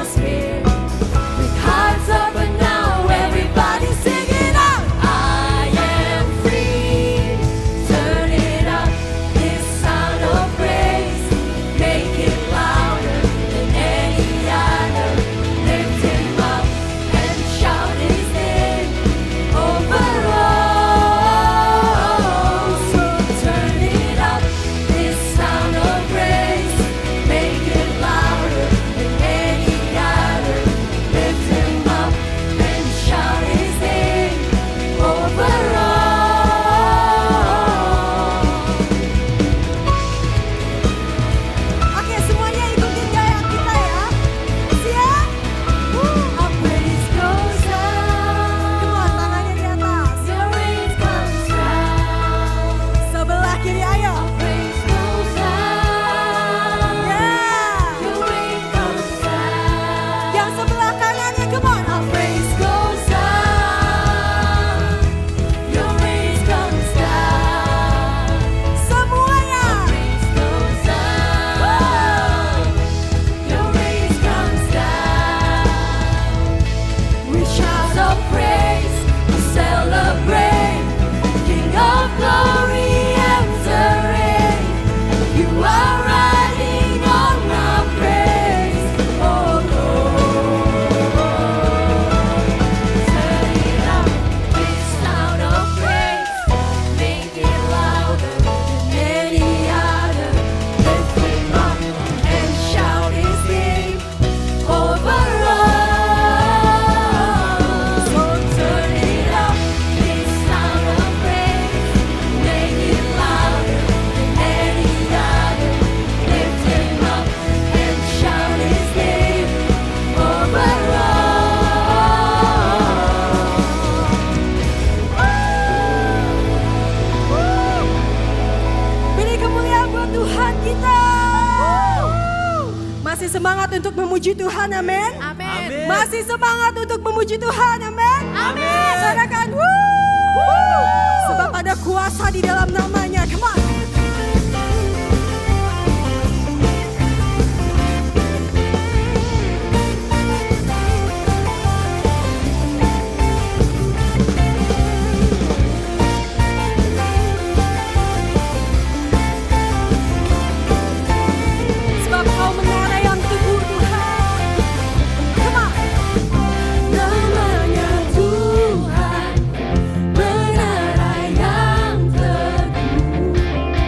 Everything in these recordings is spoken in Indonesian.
atmosphere. With hearts open now, everybody sing it out. I am free. Turn it up, this sound of praise. Make it louder than any other. Lift him up and shout his name over all. So turn it up, this sound of praise. Make it louder than any other. Lift him up and shout his name over all. Oke, semuanya ikutin gaya kita ya. Siap? Our praise goes up. Come on, tangannya di atas. Your praise comes down. Sebelah kiri, ayo. Praise goes up. Yeah. Your praise comes down. Yang sebelah kanannya, come on. Our praise goes up. Your praise comes down. Semuanya. Praise goes up. Your praise comes down. We shout of praise, we celebrate. King of glory entering. You are riding on our praise, oh Lord. Turn it up, this sound of praise. Make it louder than any other. Lift him up and shout his name over all. So turn it up, this sound of praise. Make it louder than any other. Lift him up and shout his name over all. Beri kemuliaan buat Tuhan kita. Masih semangat untuk memuji Tuhan, amin. Amin. Masih semangat untuk memuji Tuhan, amin. Amin. Sorakan, sebab ada kuasa di dalam namanya. Come on. Sebab kau menara yang teguh, Tuhan. Come on. Namanya Tuhan, menara yang teguh.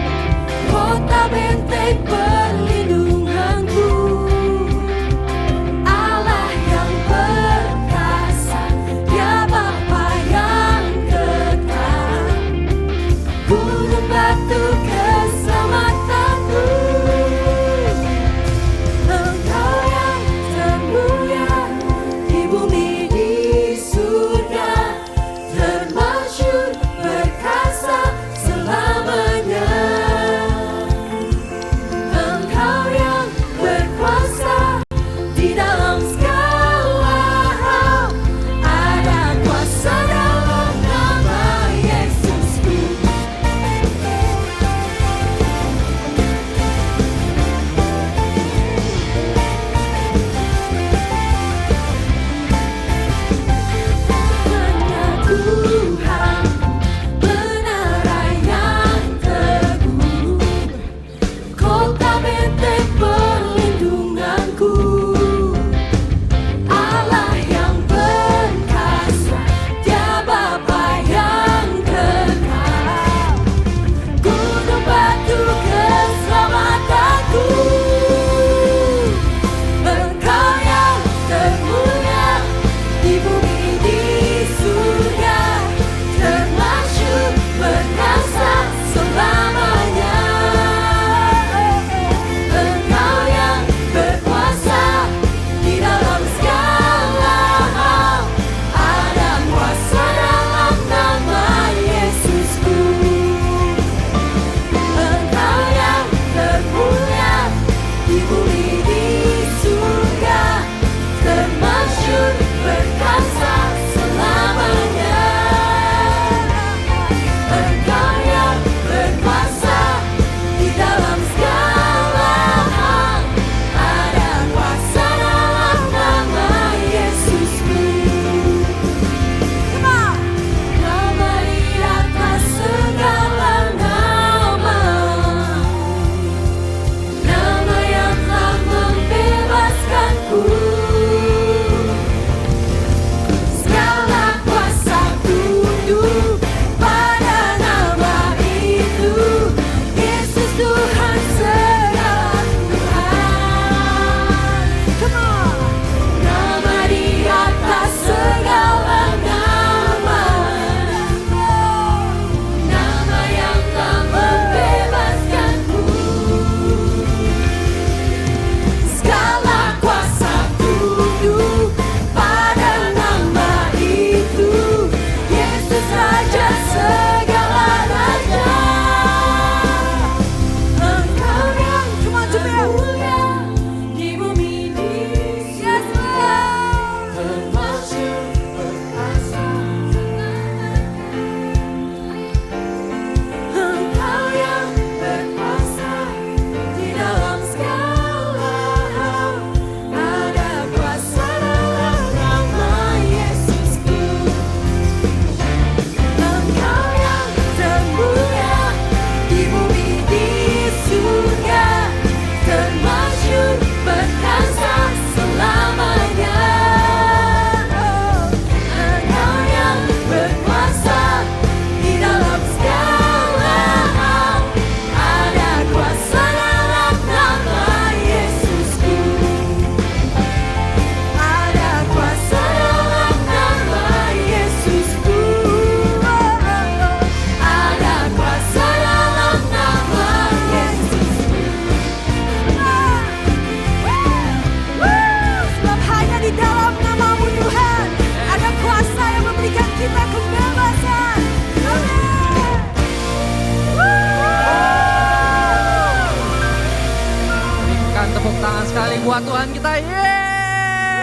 buat Tuhan kita. Yeay!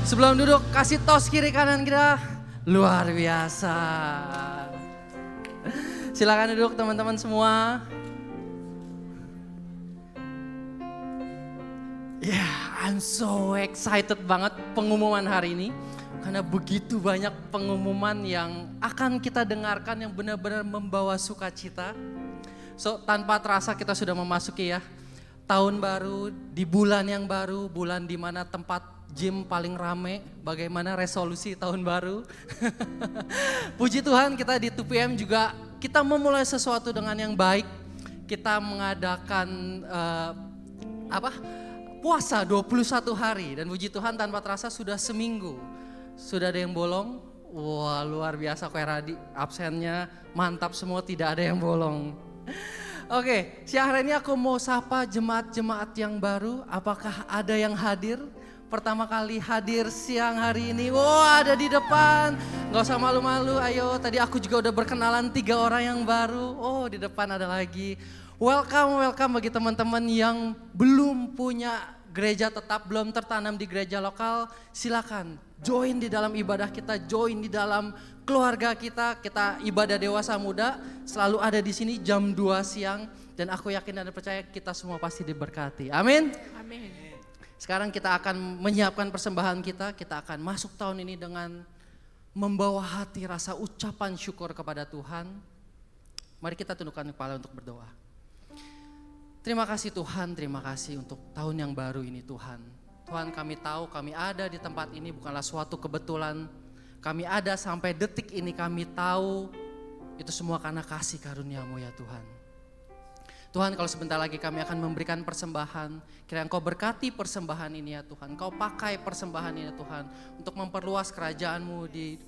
Sebelum duduk, kasih tos kiri kanan kita. Luar biasa. Silakan duduk teman-teman semua. I'm so excited banget pengumuman hari ini. Karena begitu banyak pengumuman yang akan kita dengarkan yang benar-benar membawa sukacita. So tanpa terasa kita sudah memasuki ya tahun baru, di bulan yang baru, bulan di mana tempat gym paling rame, bagaimana resolusi tahun baru. Puji Tuhan kita di 2PM juga kita memulai sesuatu dengan yang baik. Kita mengadakan puasa 21 hari dan puji Tuhan tanpa terasa sudah seminggu. Sudah ada yang bolong, wah luar biasa Koe Radi, absennya mantap semua, tidak ada yang bolong. Oke, siang hari ini aku mau sapa jemaat-jemaat yang baru. Apakah ada yang hadir? Pertama kali hadir siang hari ini. Wah ada di depan, gak usah malu-malu, ayo. Tadi aku juga udah berkenalan 3 orang yang baru. Oh di depan ada lagi. Welcome bagi teman-teman yang belum punya gereja tetap, belum tertanam di gereja lokal. Silakan join di dalam ibadah kita, join di dalam keluarga kita. Kita ibadah dewasa muda selalu ada di sini jam 2 siang. Dan aku yakin dan percaya kita semua pasti diberkati. Amin. Amin. Sekarang kita akan menyiapkan persembahan kita. Kita akan masuk tahun ini dengan membawa hati rasa ucapan syukur kepada Tuhan. Mari kita tundukkan kepala untuk berdoa. Terima kasih Tuhan, terima kasih untuk tahun yang baru ini Tuhan. Tuhan kami tahu kami ada di tempat ini bukanlah suatu kebetulan. Kami ada sampai detik ini kami tahu itu semua karena kasih karunia-Mu ya Tuhan. Tuhan kalau sebentar lagi kami akan memberikan persembahan. Kiranya Engkau berkati persembahan ini ya Tuhan. Engkau pakai persembahan ini ya Tuhan. Untuk memperluas kerajaan-Mu di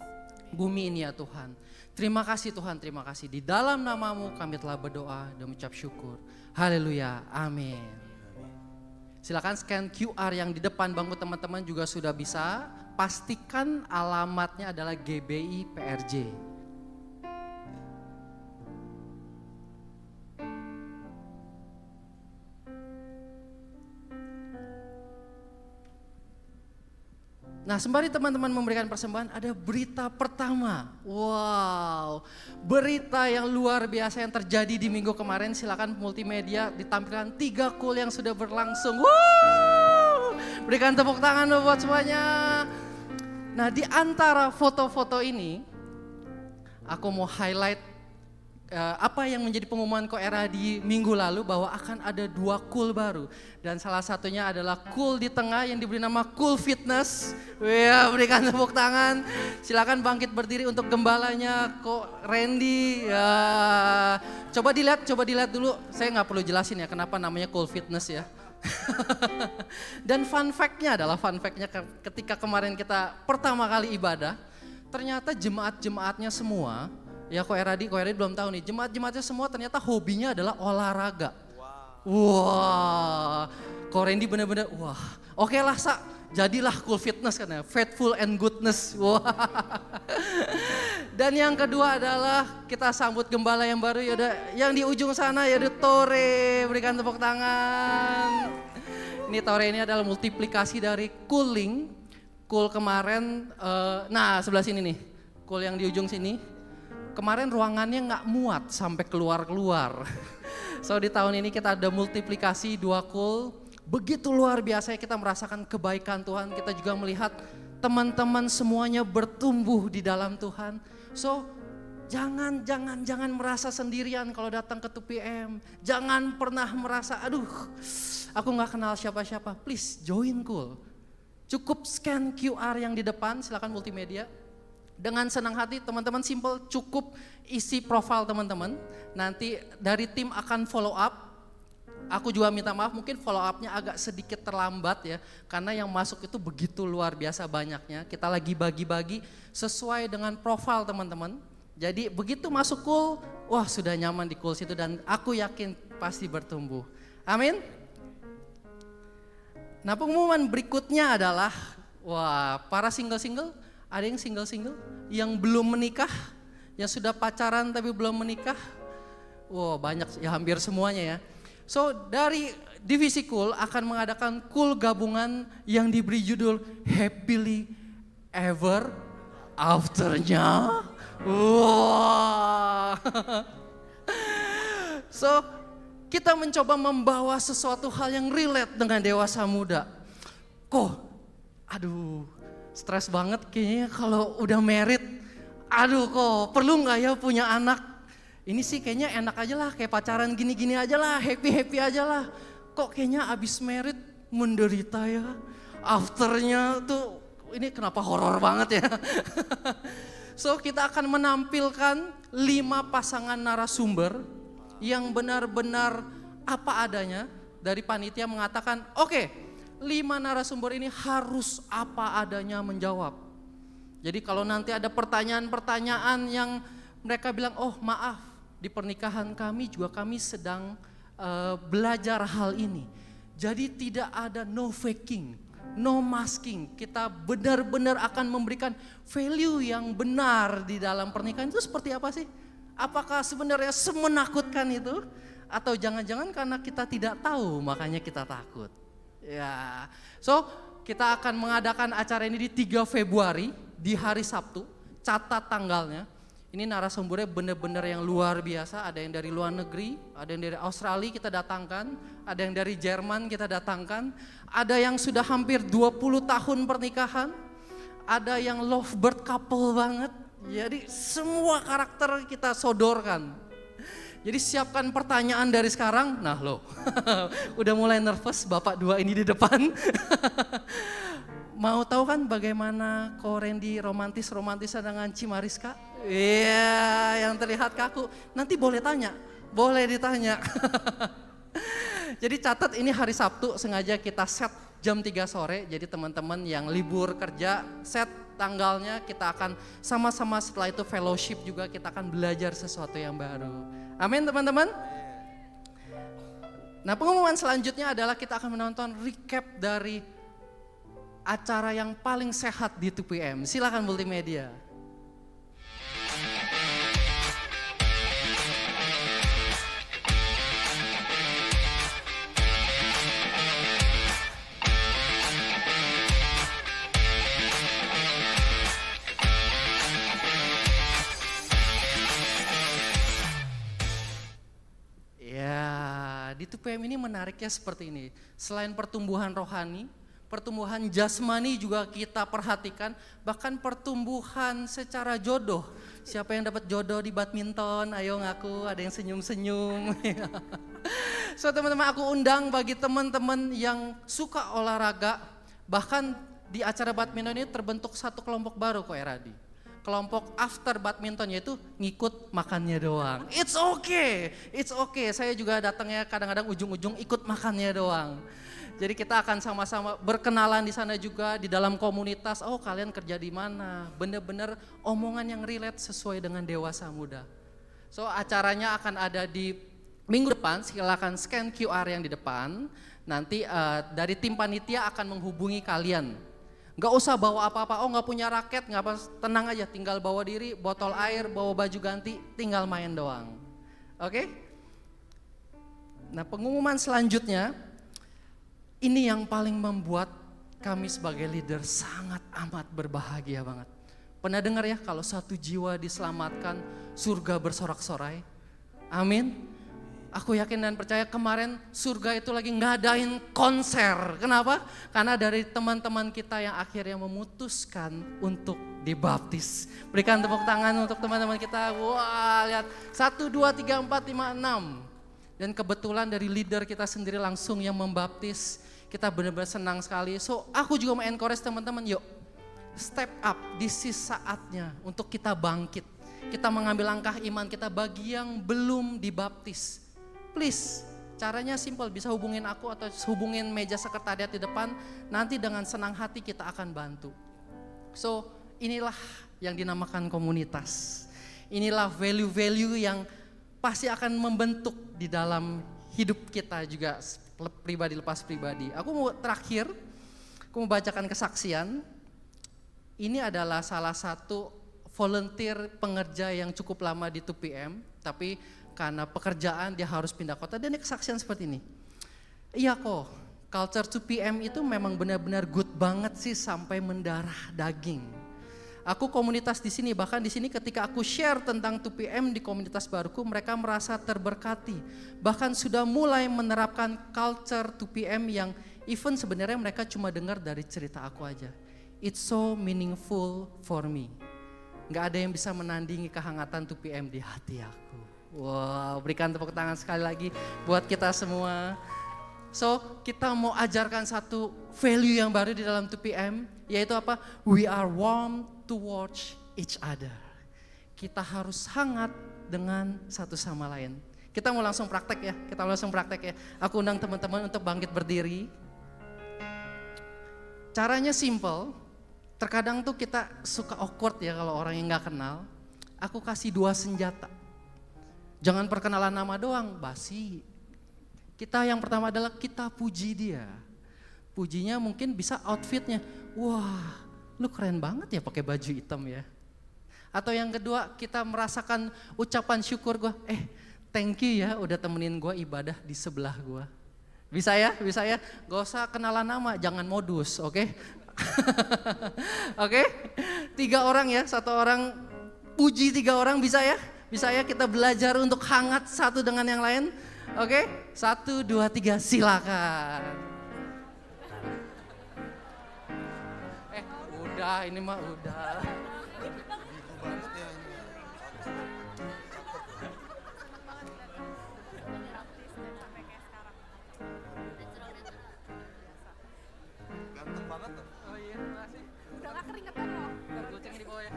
bumi ini ya Tuhan. Terima kasih Tuhan, terima kasih. Di dalam nama-Mu kami telah berdoa dan mengucap syukur. Haleluya, amin. Silakan scan QR yang di depan bangku teman-teman juga sudah bisa. Pastikan alamatnya adalah GBI PRJ. Nah sembari teman-teman memberikan persembahan ada berita pertama. Wow, berita yang luar biasa yang terjadi di minggu kemarin. Silakan multimedia ditampilkan 3 cool yang sudah berlangsung. Wow, berikan tepuk tangan buat semuanya. Nah di antara foto-foto ini aku mau highlight apa yang menjadi pengumuman Koe Radi minggu lalu bahwa akan ada 2 cool baru. Dan salah satunya adalah cool di tengah yang diberi nama Cool Fitness. Ya, berikan tepuk tangan. Silakan bangkit berdiri untuk gembalanya Ko Randy. Ya. Coba dilihat dulu. Saya nggak perlu jelasin ya kenapa namanya Cool Fitness ya. Dan fun fact-nya ketika kemarin kita pertama kali ibadah, ternyata jemaat-jemaatnya semua ya Koe Radi belum tahu nih, jemaat-jemaatnya semua ternyata hobinya adalah olahraga. Wah, Ko Randy bener-bener wah, oke lah Sa, jadilah Cool Fitness kan ya, Faithful and Goodness. Wah. Dan yang kedua adalah kita sambut gembala yang baru yaudah, yang di ujung sana yaitu Tore, berikan tepuk tangan. Ini Tore ini adalah multiplikasi dari Cooling, Cool kemarin, nah sebelah sini nih, Cool yang di ujung sini. Kemarin ruangannya nggak muat sampai keluar-keluar. So di tahun ini kita ada multiplikasi 2 cool. Begitu luar biasa kita merasakan kebaikan Tuhan. Kita juga melihat teman-teman semuanya bertumbuh di dalam Tuhan. So jangan merasa sendirian kalau datang ke 2PM. Jangan pernah merasa aduh aku nggak kenal siapa-siapa. Please join cool. Cukup scan QR yang di depan, silakan multimedia. Dengan senang hati teman-teman simple cukup isi profil teman-teman. Nanti dari tim akan follow up. Aku juga minta maaf mungkin follow up-nya agak sedikit terlambat ya. Karena yang masuk itu begitu luar biasa banyaknya. Kita lagi bagi-bagi sesuai dengan profil teman-teman. Jadi begitu masuk cool, wah sudah nyaman di cool situ dan aku yakin pasti bertumbuh. Amin. Nah pengumuman berikutnya adalah, wah para single-single. Ada yang single-single, yang belum menikah, yang sudah pacaran tapi belum menikah. Wow banyak ya hampir semuanya ya. So dari Divisi Cool akan mengadakan Cool gabungan yang diberi judul Happily Ever After-nya. Wah. So, kita mencoba membawa sesuatu hal yang relate dengan dewasa muda. Aduh, stres banget kayaknya kalau udah married. Aduh kok, perlu nggak ya punya anak? Ini sih kayaknya enak aja lah, kayak pacaran gini-gini aja lah, happy-happy aja lah. Kok kayaknya abis married menderita ya? Afternya tuh, ini kenapa horor banget ya? So kita akan menampilkan 5 pasangan narasumber yang benar-benar apa adanya. Dari panitia mengatakan, oke, 5 narasumber ini harus apa adanya menjawab. Jadi kalau nanti ada pertanyaan-pertanyaan yang mereka bilang, oh maaf, di pernikahan kami juga kami sedang belajar hal ini. Jadi tidak ada no faking, no masking. Kita benar-benar akan memberikan value yang benar di dalam pernikahan. Itu seperti apa sih? Apakah sebenarnya semenakutkan itu? Atau jangan-jangan karena kita tidak tahu makanya kita takut. Ya, so kita akan mengadakan acara ini di 3 Februari di hari Sabtu. Catat tanggalnya. Ini narasumbernya benar-benar yang luar biasa. Ada yang dari luar negeri, ada yang dari Australia kita datangkan, ada yang dari Jerman kita datangkan, ada yang sudah hampir 20 tahun pernikahan, ada yang lovebird couple banget. Jadi semua karakter kita sodorkan. Jadi siapkan pertanyaan dari sekarang. Nah loh, udah mulai nervous bapak 2 ini di depan. Mau tahu kan bagaimana Ko Randy romantis-romantisan dengan Cimariska? Iya, yang terlihat kaku. Nanti boleh tanya, boleh ditanya. Jadi catat ini hari Sabtu sengaja kita set jam 3 sore. Jadi teman-teman yang libur kerja set tanggalnya, kita akan sama-sama setelah itu fellowship juga, kita akan belajar sesuatu yang baru. Amin teman-teman. Nah pengumuman selanjutnya adalah kita akan menonton recap dari acara yang paling sehat di 2PM. Silakan multimedia. Di 2PM ini menariknya seperti ini. Selain pertumbuhan rohani, pertumbuhan jasmani juga kita perhatikan, bahkan pertumbuhan secara jodoh. Siapa yang dapat jodoh di badminton? Ayo ngaku, ada yang senyum-senyum. So teman-teman, aku undang bagi teman-teman yang suka olahraga, bahkan di acara badminton ini terbentuk satu kelompok baru kok Eradi. Kelompok after badminton, yaitu ngikut makannya doang. It's okay. Saya juga datangnya kadang-kadang ujung-ujung ikut makannya doang. Jadi kita akan sama-sama berkenalan di sana juga, di dalam komunitas. Oh kalian kerja di mana? Bener-bener omongan yang relate sesuai dengan dewasa muda. So acaranya akan ada di minggu depan. Silakan scan QR yang di depan. Nanti dari tim panitia akan menghubungi kalian. Gak usah bawa apa-apa, gak punya raket, gak apa, tenang aja, tinggal bawa diri, botol air, bawa baju ganti, tinggal main doang. Oke? Nah pengumuman selanjutnya, ini yang paling membuat kami sebagai leader sangat amat berbahagia banget. Pernah dengar ya kalau 1 jiwa diselamatkan, surga bersorak-sorai? Amin. Aku yakin dan percaya kemarin surga itu lagi ngadain konser. Kenapa? Karena dari teman-teman kita yang akhirnya memutuskan untuk dibaptis. Berikan tepuk tangan untuk teman-teman kita. Wah, lihat 1, 2, 3, 4, 5, 6. Dan kebetulan dari leader kita sendiri langsung yang membaptis. Kita benar-benar senang sekali. So aku juga mau encourage teman-teman, yuk step up, this is saatnya untuk kita bangkit. Kita mengambil langkah iman kita bagi yang belum dibaptis. Please, caranya simple, bisa hubungin aku atau hubungin meja sekretariat di depan, nanti dengan senang hati kita akan bantu. So, inilah yang dinamakan komunitas. Inilah value-value yang pasti akan membentuk di dalam hidup kita juga pribadi lepas pribadi. Aku mau terakhir, aku mau bacakan kesaksian. Ini adalah salah satu volunteer pengerja yang cukup lama di 2PM, tapi karena pekerjaan dia harus pindah kota, dan ini kesaksian seperti ini. Iya kok, culture 2PM itu memang benar-benar good banget sih sampai mendarah daging. Aku komunitas di sini, bahkan di sini ketika aku share tentang 2PM di komunitas baruku, mereka merasa terberkati. Bahkan sudah mulai menerapkan culture 2PM yang even sebenarnya mereka cuma dengar dari cerita aku aja. It's so meaningful for me. Gak ada yang bisa menandingi kehangatan 2PM di hati aku. Wow, berikan tepuk tangan sekali lagi buat kita semua. So, kita mau ajarkan satu value yang baru di dalam 2PM, yaitu apa? We are warm towards each other. Kita harus hangat dengan satu sama lain. Kita mau langsung praktek ya, Aku undang teman-teman untuk bangkit berdiri. Caranya simple, terkadang tuh kita suka awkward ya kalau orang yang gak kenal. Aku kasih 2 senjata. Jangan perkenalan nama doang, basi. Kita yang pertama adalah kita puji dia. Pujinya mungkin bisa outfitnya. Wah, lu keren banget ya pakai baju hitam ya. Atau yang kedua kita merasakan ucapan syukur gue. Thank you ya udah temenin gue ibadah di sebelah gue. Bisa ya? Gak usah kenalan nama, jangan modus, oke? Oke? 3 orang ya, 1 orang puji 3 orang bisa ya? Bisa ya kita belajar untuk hangat satu dengan yang lain. Oke, 1, 2, 3 silakan. Udah ini mah udah. Ganteng banget tuh. Oh iya, terima kasih. Udah gak keringetan loh. Ntar goceng di bawah ya.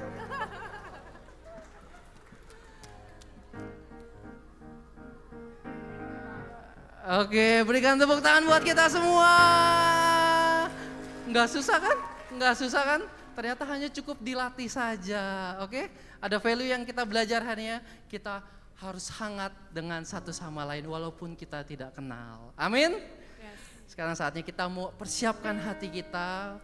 Oke, berikan tepuk tangan buat kita semua. Nggak susah kan? Ternyata hanya cukup dilatih saja, oke? Ada value yang kita belajar hari ya, kita harus hangat dengan satu sama lain walaupun kita tidak kenal. Amin? Sekarang saatnya kita mau persiapkan hati kita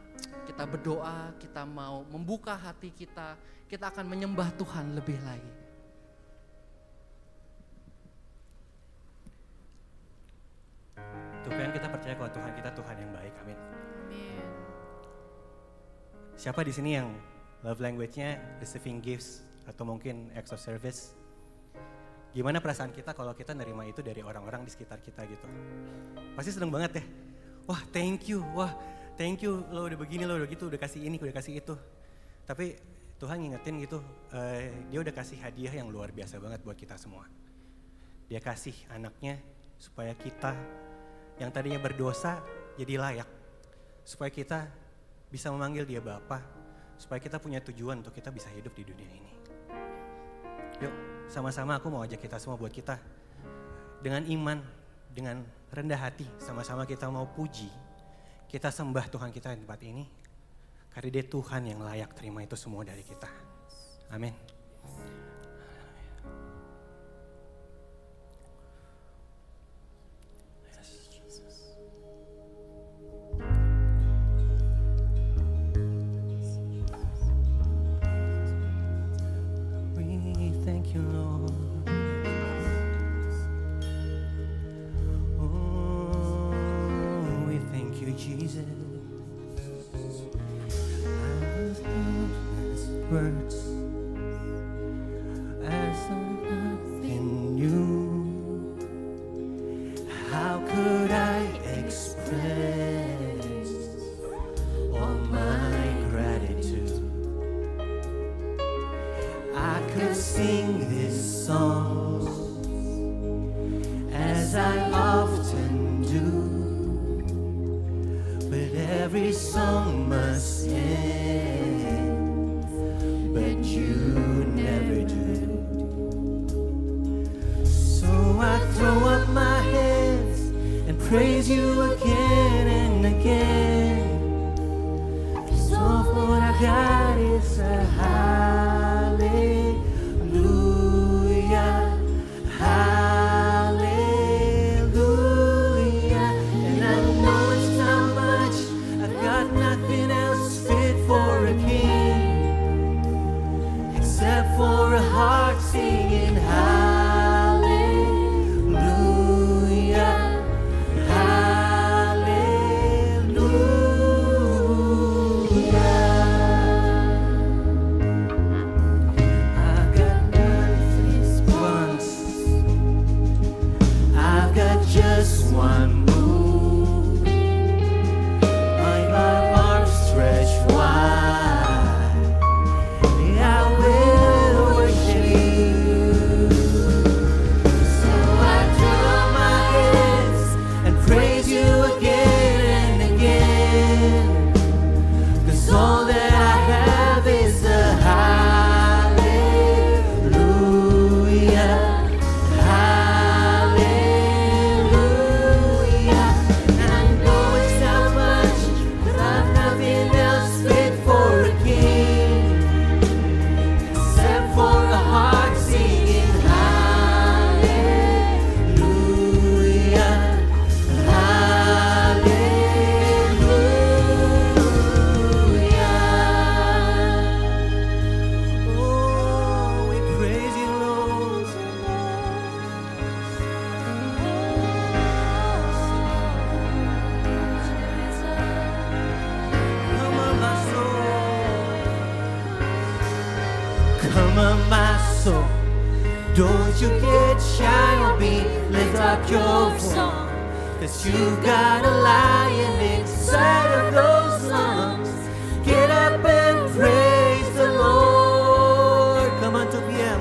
berdoa, kita mau membuka hati kita akan menyembah Tuhan lebih lagi. Tuhan, kita percaya kalau Tuhan kita Tuhan yang baik, amin. Amin. Siapa di sini yang love language-nya receiving gifts atau mungkin acts of service? Gimana perasaan kita kalau kita nerima itu dari orang-orang di sekitar kita gitu? Pasti seneng banget ya. Wah thank you, lo udah begini, lo udah gitu, udah kasih ini, udah kasih itu. Tapi Tuhan ngingetin gitu, dia udah kasih hadiah yang luar biasa banget buat kita semua. Dia kasih anaknya supaya kita yang tadinya berdosa jadi layak. Supaya kita bisa memanggil dia Bapa, supaya kita punya tujuan untuk kita bisa hidup di dunia ini. Yuk, sama-sama aku mau ajak kita semua buat kita dengan iman, dengan rendah hati, sama-sama kita mau puji. Kita sembah Tuhan kita di tempat ini, karena dia Tuhan yang layak terima itu semua dari kita. Amin. You Lord, oh, we thank you, Jesus. I was helpless, words as nothing new. How could I express all my gratitude? I could sing this song as I often do, but every song must end, but you never do. So I throw up my hands and praise you again and again, 'cause all what I got is a hallelujah, hallelujah. And I know it's not much, I've got nothing else fit for a king, except for a heart singing hallelujah, hallelujah. And I know it's not much, I've got nothing else fit for a king, except for a heart singing hallelujah, hallelujah. And I know it's not much, I've got nothing else fit for a king, except for a heart singing hallelujah, hallelujah. soul. Don't you get shy on me, lift up your song. Cause you've got a lion inside of those lungs. Get up and praise the Lord. Come on, 2 p.m.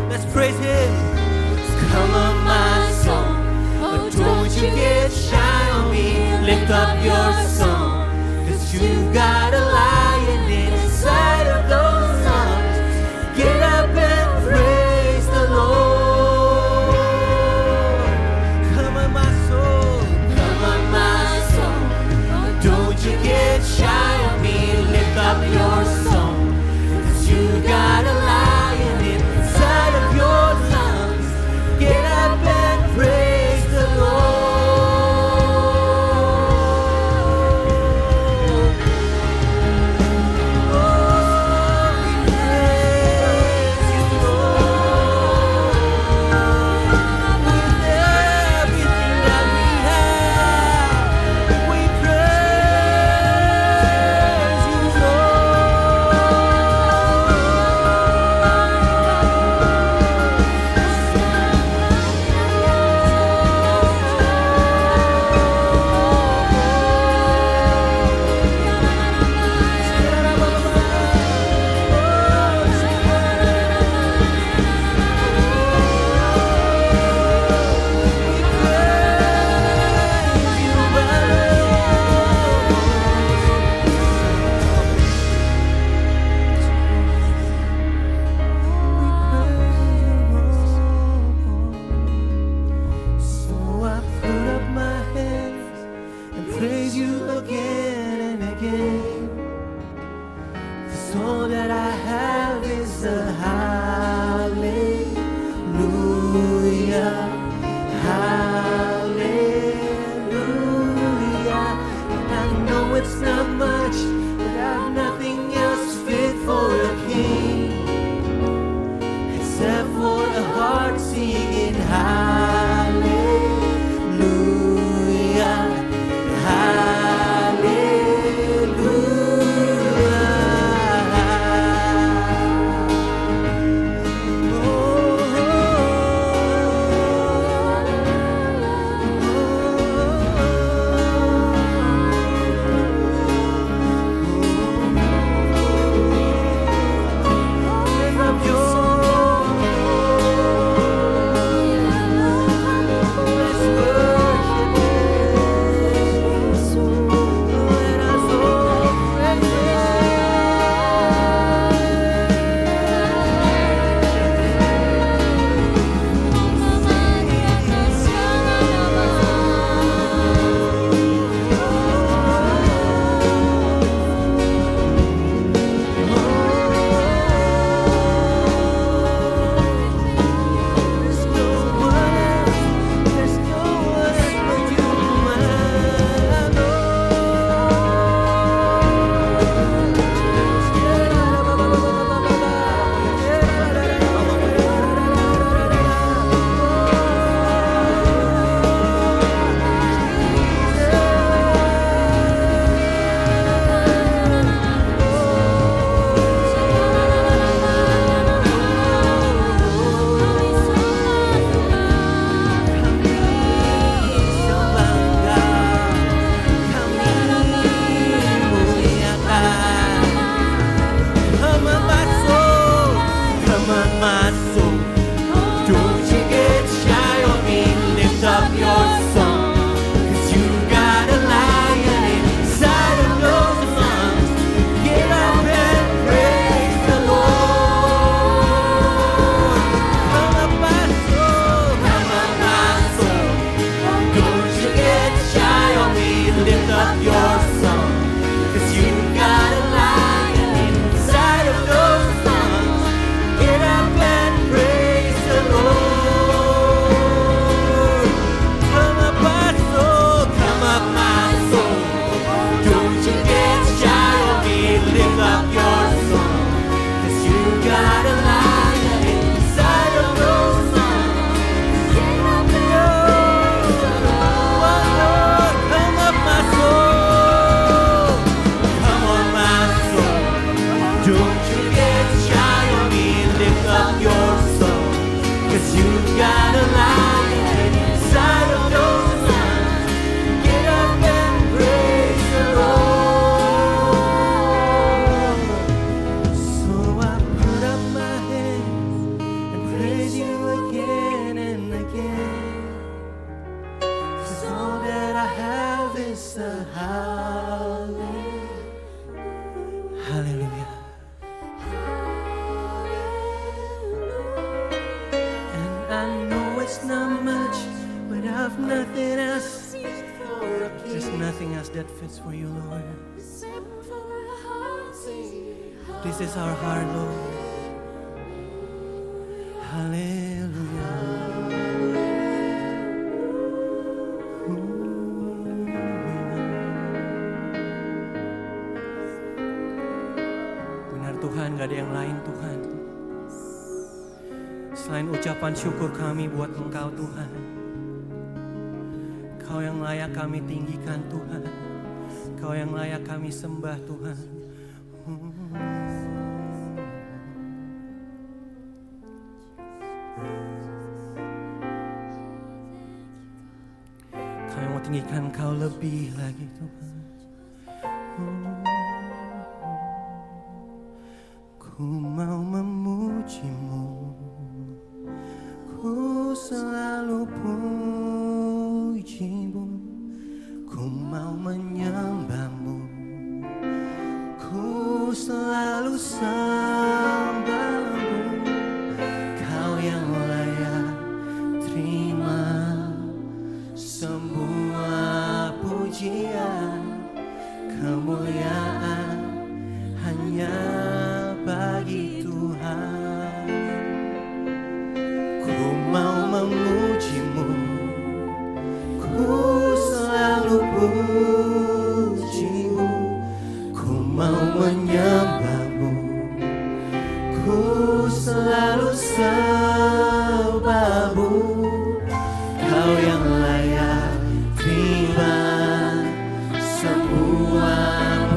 Let's praise Him. Come on, my soul. But don't you get shy on me, lift up your song. Cause you've got a lion inside of those lungs. Get up and praise the Lord. Come on, my soul. Come on, my soul. Don't you get shy on me, lift up your song. Cause you got a lion inside of your lungs. Get up and praise the Lord. Oh, we praise you, Lord. With everything that we have, we praise you, so I put up my hands and praise you again and again. 'Cause all that I have is a hallelujah, hallelujah. And I know it's not much, but I've nothing else fit for a king except for the heart singing hallelujah, hallelujah. benefits for you, Lord. Sing from our hearts, sing This is our heart, Lord. Hallelujah. Benar Tuhan, gak ada yang lain Tuhan. Selain ucapan syukur kami buat Engkau Tuhan. Kau yang layak kami tinggikan Tuhan. Kau yang layak kami sembah Tuhan. Kami mau tinggikan Kau lebih lagi Tuhan. Ku mau memuji-Mu, ku selalu puji-Mu, ku mau menyembah-Mu, ku selalu sembah-Mu. Kau yang layak terima semua pujian, kemuliaan hanya bagi Tuhan. Ku mau memuji-Mu, ku selalu puji-Mu, ku mau menyembah-Mu, ku selalu sembah-Mu. Kau yang layak terima semua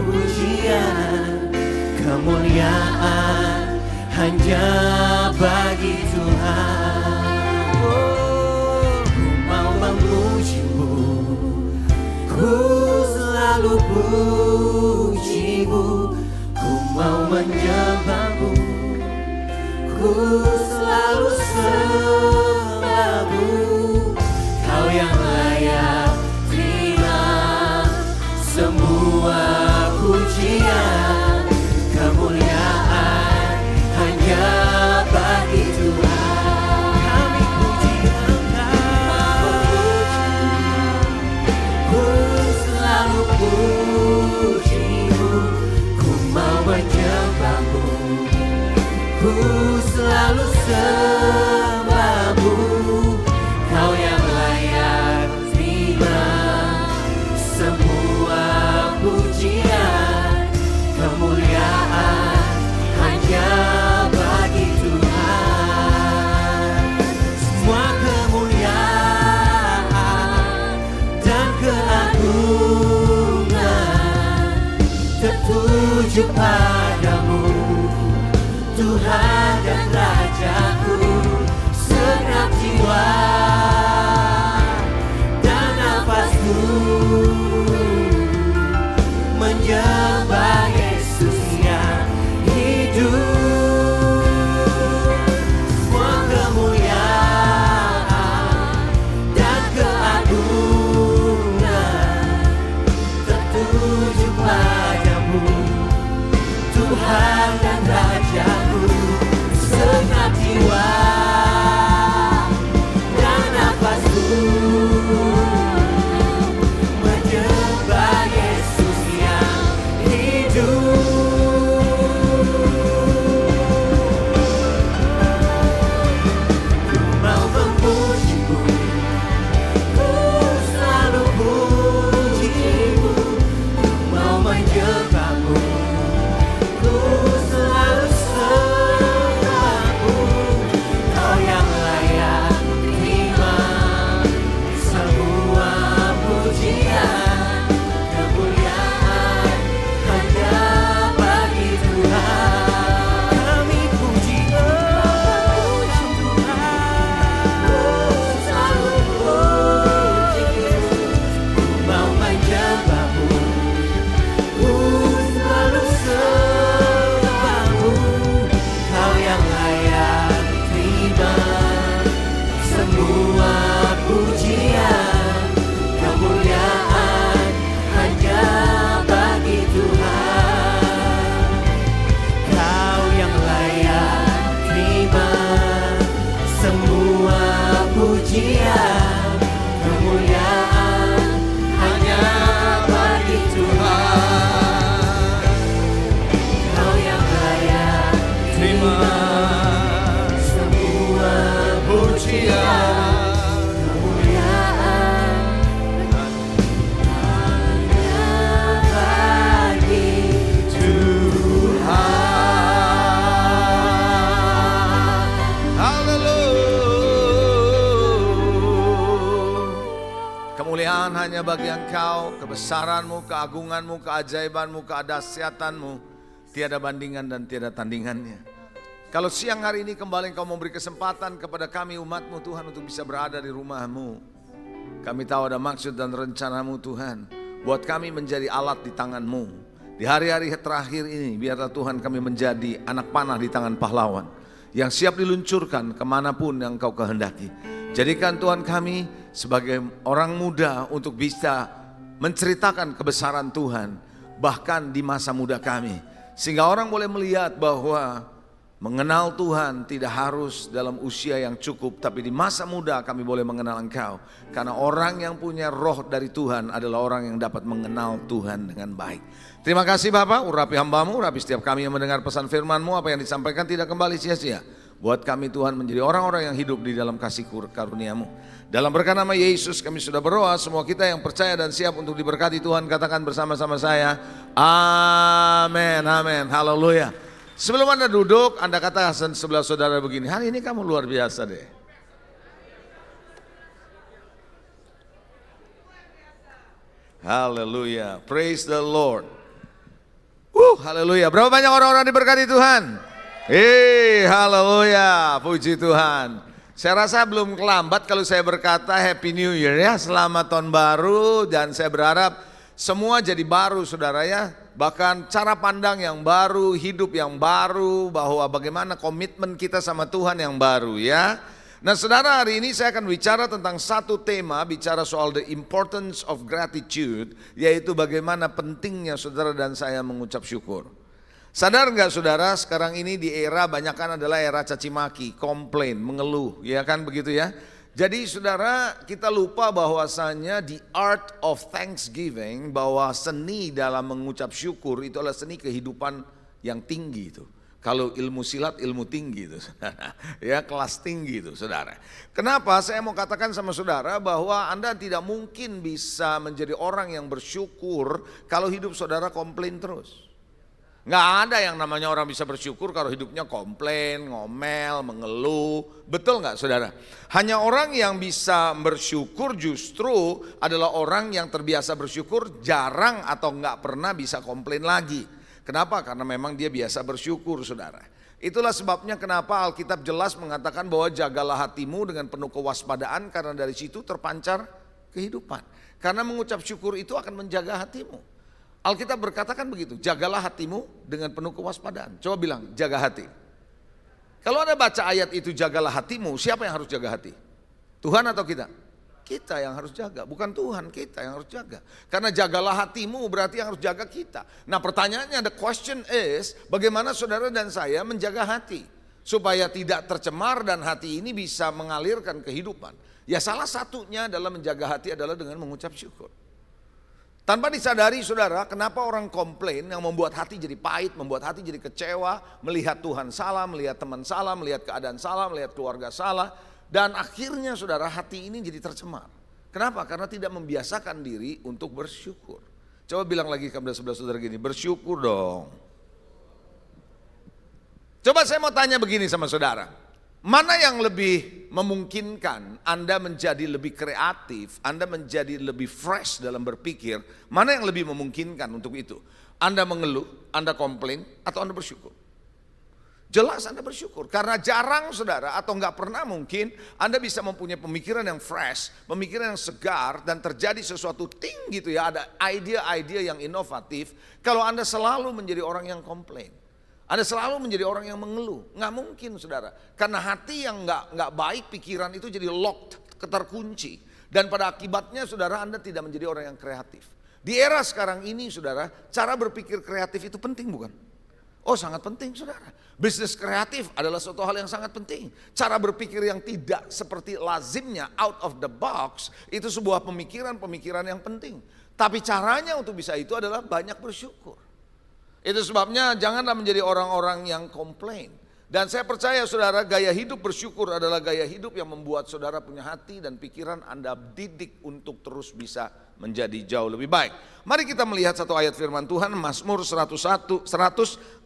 pujian, kemuliaan hanya bagi Tuhan. Oh, ku mau memuji-Mu, ku selalu puji-Mu, ku mau menyembah-Mu, ku selalu sembah-Mu. Kau yang layak terima semua pujian, kemuliaan hanya bagi Tuhan. Kami puji Engkau, ku selalu puji-Mu, ku mau menyembah-Mu, ku selalu sembah-Mu. Kau yang layak terima semua pujian, kemuliaan hanya bagi Tuhan. Semua kemuliaan dan keagungan tertuju padamu, Tuhan dan Rajaku. Segenap jiwa dan nafasku menyembah Yesus yang hidup. Semua kemuliaan dan keagungan tertuju padamu, Tuhan dan Rajaku. Segenap jiwa dan nafasku menyembah Yesus yang hidup. Ku mau memuji-Mu, ku selalu puji-Mu, ku mau menyembah-Mu, ku selalu sembah-Mu. hanya bagi Engkau, kebesaran-Mu, keagungan-Mu, keajaiban-Mu, kedahsyatan-Mu, tiada bandingan dan tiada tandingannya. Kalau siang hari ini kembali Engkau memberi kesempatan kepada kami umat-Mu Tuhan untuk bisa berada di rumah-Mu. Kami tahu ada maksud dan rencana-Mu Tuhan, buat kami menjadi alat di tangan-Mu. Di hari-hari terakhir ini biarlah Tuhan kami menjadi anak panah di tangan pahlawan, yang siap diluncurkan kemanapun yang Engkau kehendaki. Jadikan Tuhan kami sebagai orang muda untuk bisa menceritakan kebesaran Tuhan bahkan di masa muda kami. Sehingga orang boleh melihat bahwa mengenal Tuhan tidak harus dalam usia yang cukup, tapi di masa muda kami boleh mengenal Engkau. Karena orang yang punya roh dari Tuhan adalah orang yang dapat mengenal Tuhan dengan baik. Terima kasih Bapak, urapi hamba-Mu, urapi setiap kami yang mendengar pesan firman-Mu, apa yang disampaikan tidak kembali sia-sia. Buat kami Tuhan menjadi orang-orang yang hidup di dalam kasih karunia-Mu. Dalam berkat nama Yesus kami sudah berdoa, semua kita yang percaya dan siap untuk diberkati Tuhan katakan bersama-sama saya, amin, amin, haleluya. Sebelum Anda duduk, Anda katakan sebelah saudara begini, hari ini kamu luar biasa deh. Haleluya, praise the Lord. Haleluya, berapa banyak orang-orang diberkati Tuhan? Haleluya, puji Tuhan. Saya rasa belum terlambat kalau saya berkata Happy New Year ya, selamat tahun baru. Dan saya berharap semua jadi baru saudara ya. Bahkan cara pandang yang baru, hidup yang baru, bahwa bagaimana komitmen kita sama Tuhan yang baru ya. Nah saudara, hari ini saya akan bicara tentang satu tema, bicara soal the importance of gratitude, yaitu bagaimana pentingnya saudara dan saya mengucap syukur. Sadar nggak saudara, sekarang ini di era banyakkan adalah era caci maki, komplain, mengeluh, ya kan begitu ya. Jadi saudara, kita lupa bahwasanya the art of thanksgiving, bahwa seni dalam mengucap syukur itu adalah seni kehidupan yang tinggi itu. Kalau ilmu silat, ilmu tinggi itu, ya kelas tinggi itu saudara. Kenapa saya mau katakan sama saudara bahwa Anda tidak mungkin bisa menjadi orang yang bersyukur kalau hidup saudara komplain terus. Nggak ada yang namanya orang bisa bersyukur kalau hidupnya komplain, ngomel, mengeluh. Betul nggak saudara? Hanya orang yang bisa bersyukur justru adalah orang yang terbiasa bersyukur, jarang atau nggak pernah bisa komplain lagi. Kenapa? Karena memang dia biasa bersyukur saudara. Itulah sebabnya kenapa Alkitab jelas mengatakan bahwa jagalah hatimu dengan penuh kewaspadaan, karena dari situ terpancar kehidupan. Karena mengucap syukur itu akan menjaga hatimu. Alkitab berkatakan begitu, jagalah hatimu dengan penuh kewaspadaan. Coba bilang, jaga hati. Kalau Anda baca ayat itu, jagalah hatimu, siapa yang harus jaga hati? Tuhan atau kita? Kita yang harus jaga, bukan Tuhan, kita yang harus jaga. Karena jagalah hatimu berarti yang harus jaga kita. Nah pertanyaannya, the question is, bagaimana saudara dan saya menjaga hati? Supaya tidak tercemar dan hati ini bisa mengalirkan kehidupan. Ya salah satunya dalam menjaga hati adalah dengan mengucap syukur. Tanpa disadari saudara, kenapa orang komplain yang membuat hati jadi pahit, membuat hati jadi kecewa, melihat Tuhan salah, melihat teman salah, melihat keadaan salah, melihat keluarga salah. Dan akhirnya saudara, hati ini jadi tercemar. Kenapa? Karena tidak membiasakan diri untuk bersyukur. Coba bilang lagi kepada sebelah saudara gini, bersyukur dong. Coba saya mau tanya begini sama saudara. Mana yang lebih memungkinkan Anda menjadi lebih kreatif, Anda menjadi lebih fresh dalam berpikir, mana yang lebih memungkinkan untuk itu? Anda mengeluh, Anda komplain, atau Anda bersyukur? Jelas Anda bersyukur, karena jarang saudara atau nggak pernah mungkin Anda bisa mempunyai pemikiran yang fresh, pemikiran yang segar dan terjadi sesuatu gitu ya, ada ide-ide yang inovatif kalau Anda selalu menjadi orang yang komplain. Anda selalu menjadi orang yang mengeluh, nggak mungkin saudara. Karena hati yang nggak baik, pikiran itu jadi locked, terkunci. Dan pada akibatnya saudara, Anda tidak menjadi orang yang kreatif. Di era sekarang ini saudara, cara berpikir kreatif itu penting bukan? Oh sangat penting saudara. Bisnis kreatif adalah suatu hal yang sangat penting. Cara berpikir yang tidak seperti lazimnya, out of the box, itu sebuah pemikiran yang penting. Tapi caranya untuk bisa itu adalah banyak bersyukur. Itu sebabnya janganlah menjadi orang-orang yang komplain. Dan saya percaya saudara, gaya hidup bersyukur adalah gaya hidup yang membuat saudara punya hati dan pikiran Anda didik untuk terus bisa menjadi jauh lebih baik. Mari kita melihat satu ayat firman Tuhan, Mazmur 100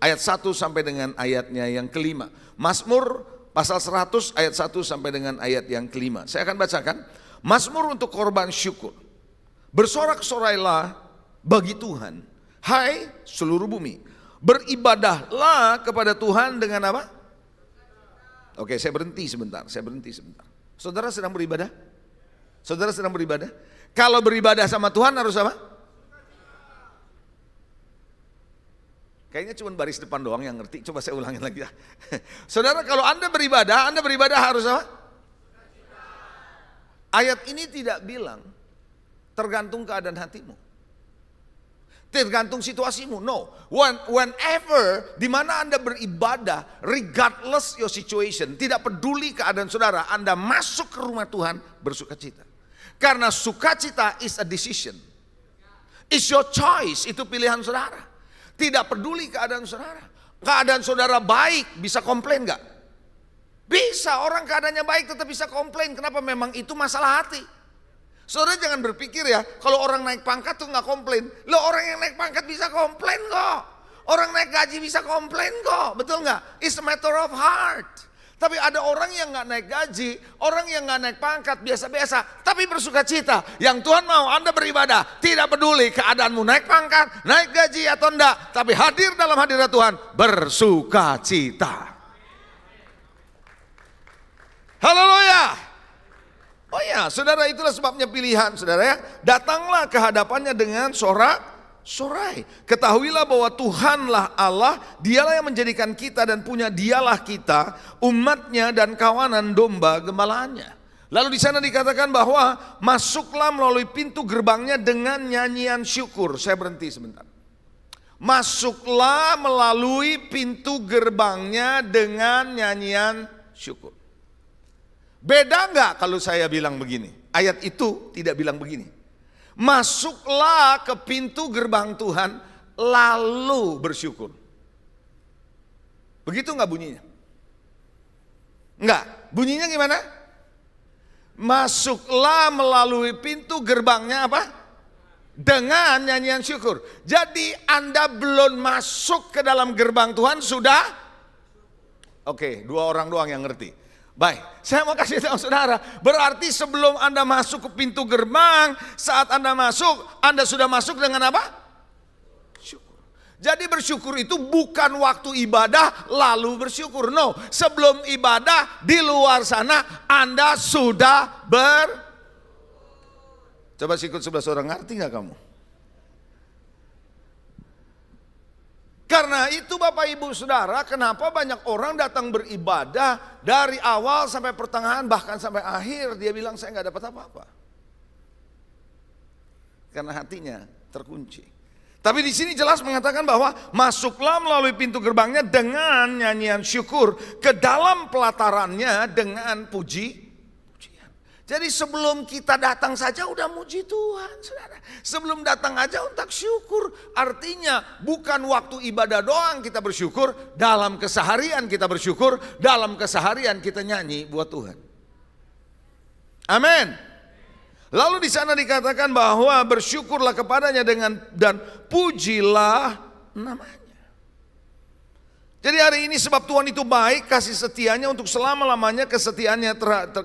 ayat 1 sampai dengan ayatnya yang kelima. Mazmur pasal 100 ayat 1 sampai dengan ayat yang kelima. Saya akan bacakan. Mazmur untuk korban syukur. Bersorak-sorailah bagi Tuhan, hai seluruh bumi. Beribadahlah kepada Tuhan dengan apa? Oke, saya berhenti sebentar. Saudara sedang beribadah? Saudara sedang beribadah? Kalau beribadah sama Tuhan harus apa? Kayaknya cuma baris depan doang yang ngerti. Coba saya ulangin lagi ya. Saudara, kalau Anda beribadah harus apa? Ayat ini tidak bilang tergantung keadaan hatimu, tergantung situasimu. No, whenever di mana Anda beribadah, regardless your situation, tidak peduli keadaan saudara, Anda masuk ke rumah Tuhan bersukacita. Karena sukacita is a decision, it's your choice, itu pilihan saudara. Tidak peduli keadaan saudara. Keadaan saudara baik, bisa komplain nggak? Bisa, orang keadaannya baik tetap bisa komplain. Kenapa? Memang itu masalah hati. Saudara jangan berpikir ya, kalau orang naik pangkat tuh nggak komplain. Loh, orang yang naik pangkat bisa komplain kok. Orang naik gaji bisa komplain kok, betul nggak? It's a matter of heart. Tapi ada orang yang nggak naik gaji, orang yang nggak naik pangkat biasa-biasa, tapi bersuka cita. Yang Tuhan mau Anda beribadah, tidak peduli keadaanmu naik pangkat, naik gaji atau enggak, tapi hadir dalam hadirat Tuhan, bersuka cita. Haleluya. Oh ya, saudara, itulah sebabnya pilihan, saudara ya. Datanglah ke hadapannya dengan sorak-sorai. Ketahuilah bahwa Tuhanlah Allah, dialah yang menjadikan kita dan punya dialah kita, umatnya dan kawanan domba gembalaannya. Lalu di sana dikatakan bahwa masuklah melalui pintu gerbangnya dengan nyanyian syukur. Saya berhenti sebentar. Masuklah melalui pintu gerbangnya dengan nyanyian syukur. Beda enggak kalau saya bilang begini? Ayat itu tidak bilang begini. Masuklah ke pintu gerbang Tuhan lalu bersyukur. Begitu enggak bunyinya? Enggak. Bunyinya gimana? Masuklah melalui pintu gerbangnya apa? Dengan nyanyian syukur. Jadi Anda belum masuk ke dalam gerbang Tuhan sudah? Oke, 2 orang doang yang ngerti. Baik, saya mau kasih tahu saudara, berarti sebelum Anda masuk ke pintu gerbang, saat Anda masuk, Anda sudah masuk dengan apa? Syukur. Jadi bersyukur itu bukan waktu ibadah lalu bersyukur. No, sebelum ibadah di luar sana Anda sudah Coba sikut sebelah orang, ngerti gak kamu? Karena itu Bapak Ibu Saudara, kenapa banyak orang datang beribadah dari awal sampai pertengahan bahkan sampai akhir dia bilang saya nggak dapat apa-apa. Karena hatinya terkunci. Tapi di sini jelas mengatakan bahwa masuklah melalui pintu gerbangnya dengan nyanyian syukur, ke dalam pelatarannya dengan pujian. Jadi sebelum kita datang saja udah muji Tuhan, saudara. Sebelum datang aja untuk syukur. Artinya bukan waktu ibadah doang kita bersyukur, dalam keseharian kita bersyukur, dalam keseharian kita nyanyi buat Tuhan. Amin. Lalu di sana dikatakan bahwa bersyukurlah kepadanya dan pujilah namanya. Jadi hari ini sebab Tuhan itu baik, kasih setianya untuk selama-lamanya, kesetiaannya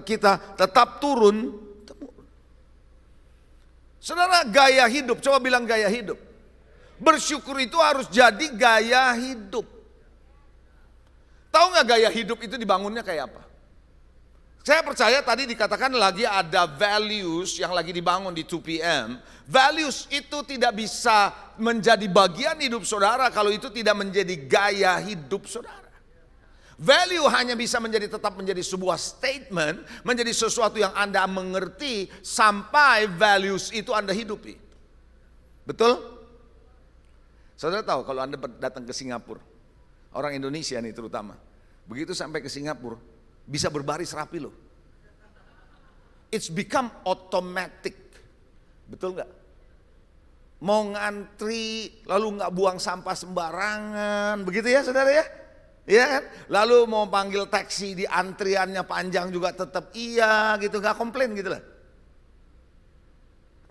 kita tetap turun. Saudara, gaya hidup, coba bilang gaya hidup. Bersyukur itu harus jadi gaya hidup. Tahu gak gaya hidup itu dibangunnya kayak apa? Saya percaya tadi dikatakan lagi ada values yang lagi dibangun di 2PM. Values itu tidak bisa menjadi bagian hidup saudara kalau itu tidak menjadi gaya hidup saudara. Value hanya bisa tetap menjadi sebuah statement, menjadi sesuatu yang Anda mengerti sampai values itu Anda hidupi. Betul? Saudara tahu kalau Anda datang ke Singapura, orang Indonesia nih terutama, begitu sampai ke Singapura, bisa berbaris rapi loh. It's become automatic. Betul nggak? Mau ngantri, lalu nggak buang sampah sembarangan, begitu ya saudara ya? Iya kan? Lalu mau panggil taksi di antriannya panjang juga tetap iya gitu, nggak komplain gitu lah.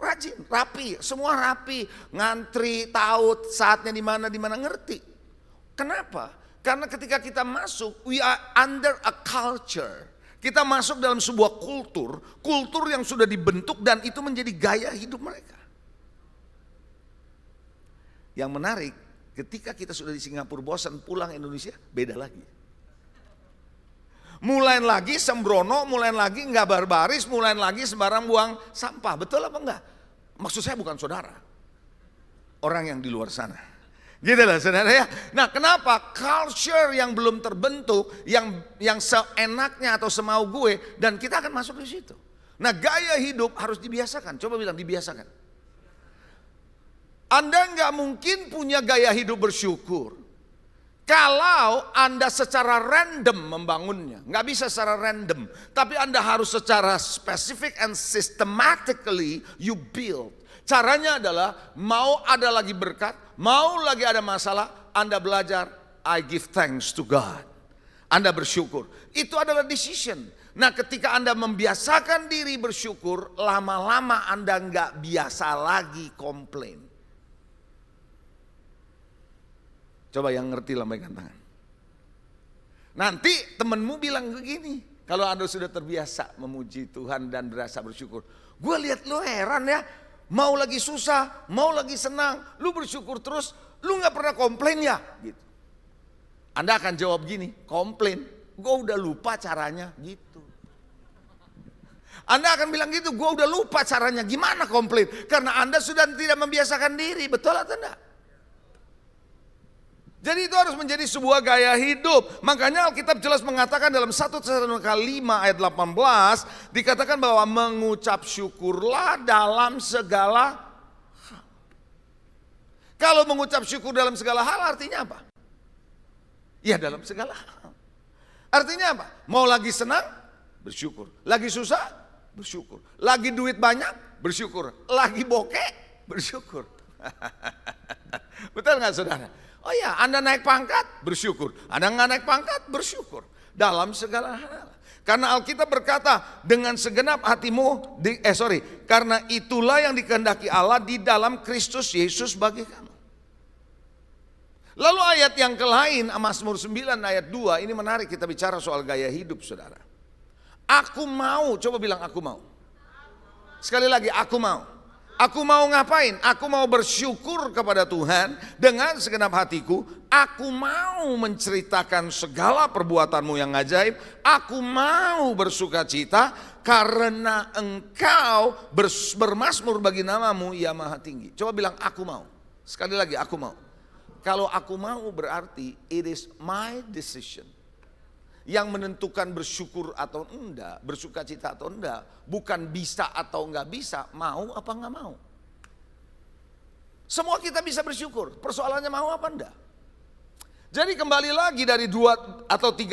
Rajin, rapi, semua rapi, ngantri, tahu saatnya di mana ngerti. Kenapa? Karena ketika kita masuk, we are under a culture. Kita masuk dalam sebuah kultur yang sudah dibentuk dan itu menjadi gaya hidup mereka. Yang menarik, ketika kita sudah di Singapura bosan pulang Indonesia, beda lagi. Mulai lagi sembrono, mulai lagi nggak barbaris, mulai lagi sembarang buang sampah. Betul apa enggak? Maksud saya bukan saudara, orang yang di luar sana. Gitu lah saudara ya. Nah kenapa culture yang belum terbentuk, yang seenaknya atau semau gue, dan kita akan masuk di situ. Nah gaya hidup harus dibiasakan. Coba bilang dibiasakan. Anda nggak mungkin punya gaya hidup bersyukur kalau Anda secara random membangunnya. Nggak bisa secara random. Tapi Anda harus secara specific and systematically you build. Caranya adalah mau ada lagi berkat, mau lagi ada masalah, Anda belajar I give thanks to God. Anda bersyukur. Itu adalah decision. Nah ketika Anda membiasakan diri bersyukur, lama-lama Anda nggak biasa lagi komplain. Coba yang ngerti lambaikan tangan. Nanti temenmu bilang begini, kalau Anda sudah terbiasa memuji Tuhan dan berasa bersyukur. Gue lihat lu heran ya, mau lagi susah, mau lagi senang, lu bersyukur terus, lu gak pernah komplain ya? Gitu. Anda akan jawab gini, komplain, gue udah lupa caranya gitu. Anda akan bilang gitu, gue udah lupa caranya, gimana komplain? Karena Anda sudah tidak membiasakan diri, betul atau enggak? Jadi itu harus menjadi sebuah gaya hidup. Makanya Alkitab jelas mengatakan dalam 1 Tesalonika 5 ayat 18 dikatakan bahwa mengucap syukurlah dalam segala hal. Kalau mengucap syukur dalam segala hal artinya apa? Ya dalam segala hal. Artinya apa? Mau lagi senang, bersyukur. Lagi susah, bersyukur. Lagi duit banyak, bersyukur. Lagi bokeh, bersyukur. Betul nggak saudara? Oh ya, Anda naik pangkat, bersyukur. Anda nggak naik pangkat, bersyukur. Dalam segala hal. Karena Alkitab berkata, dengan segenap hatimu, karena itulah yang dikehendaki Allah di dalam Kristus Yesus bagi kamu. Lalu ayat yang lain, Mazmur 9 ayat 2, ini menarik kita bicara soal gaya hidup saudara. Aku mau, coba bilang aku mau. Sekali lagi, aku mau. Aku mau ngapain? Aku mau bersyukur kepada Tuhan dengan segenap hatiku. Aku mau menceritakan segala perbuatanmu yang ajaib. Aku mau bersuka cita karena engkau bermasmur bagi namamu ya maha tinggi. Coba bilang aku mau. Sekali lagi aku mau. Kalau aku mau berarti it is my decision. Yang menentukan bersyukur atau enggak, bersuka cita atau enggak, bukan bisa atau enggak bisa, mau apa enggak mau. Semua kita bisa bersyukur, persoalannya mau apa enggak. Jadi kembali lagi dari 2 atau 2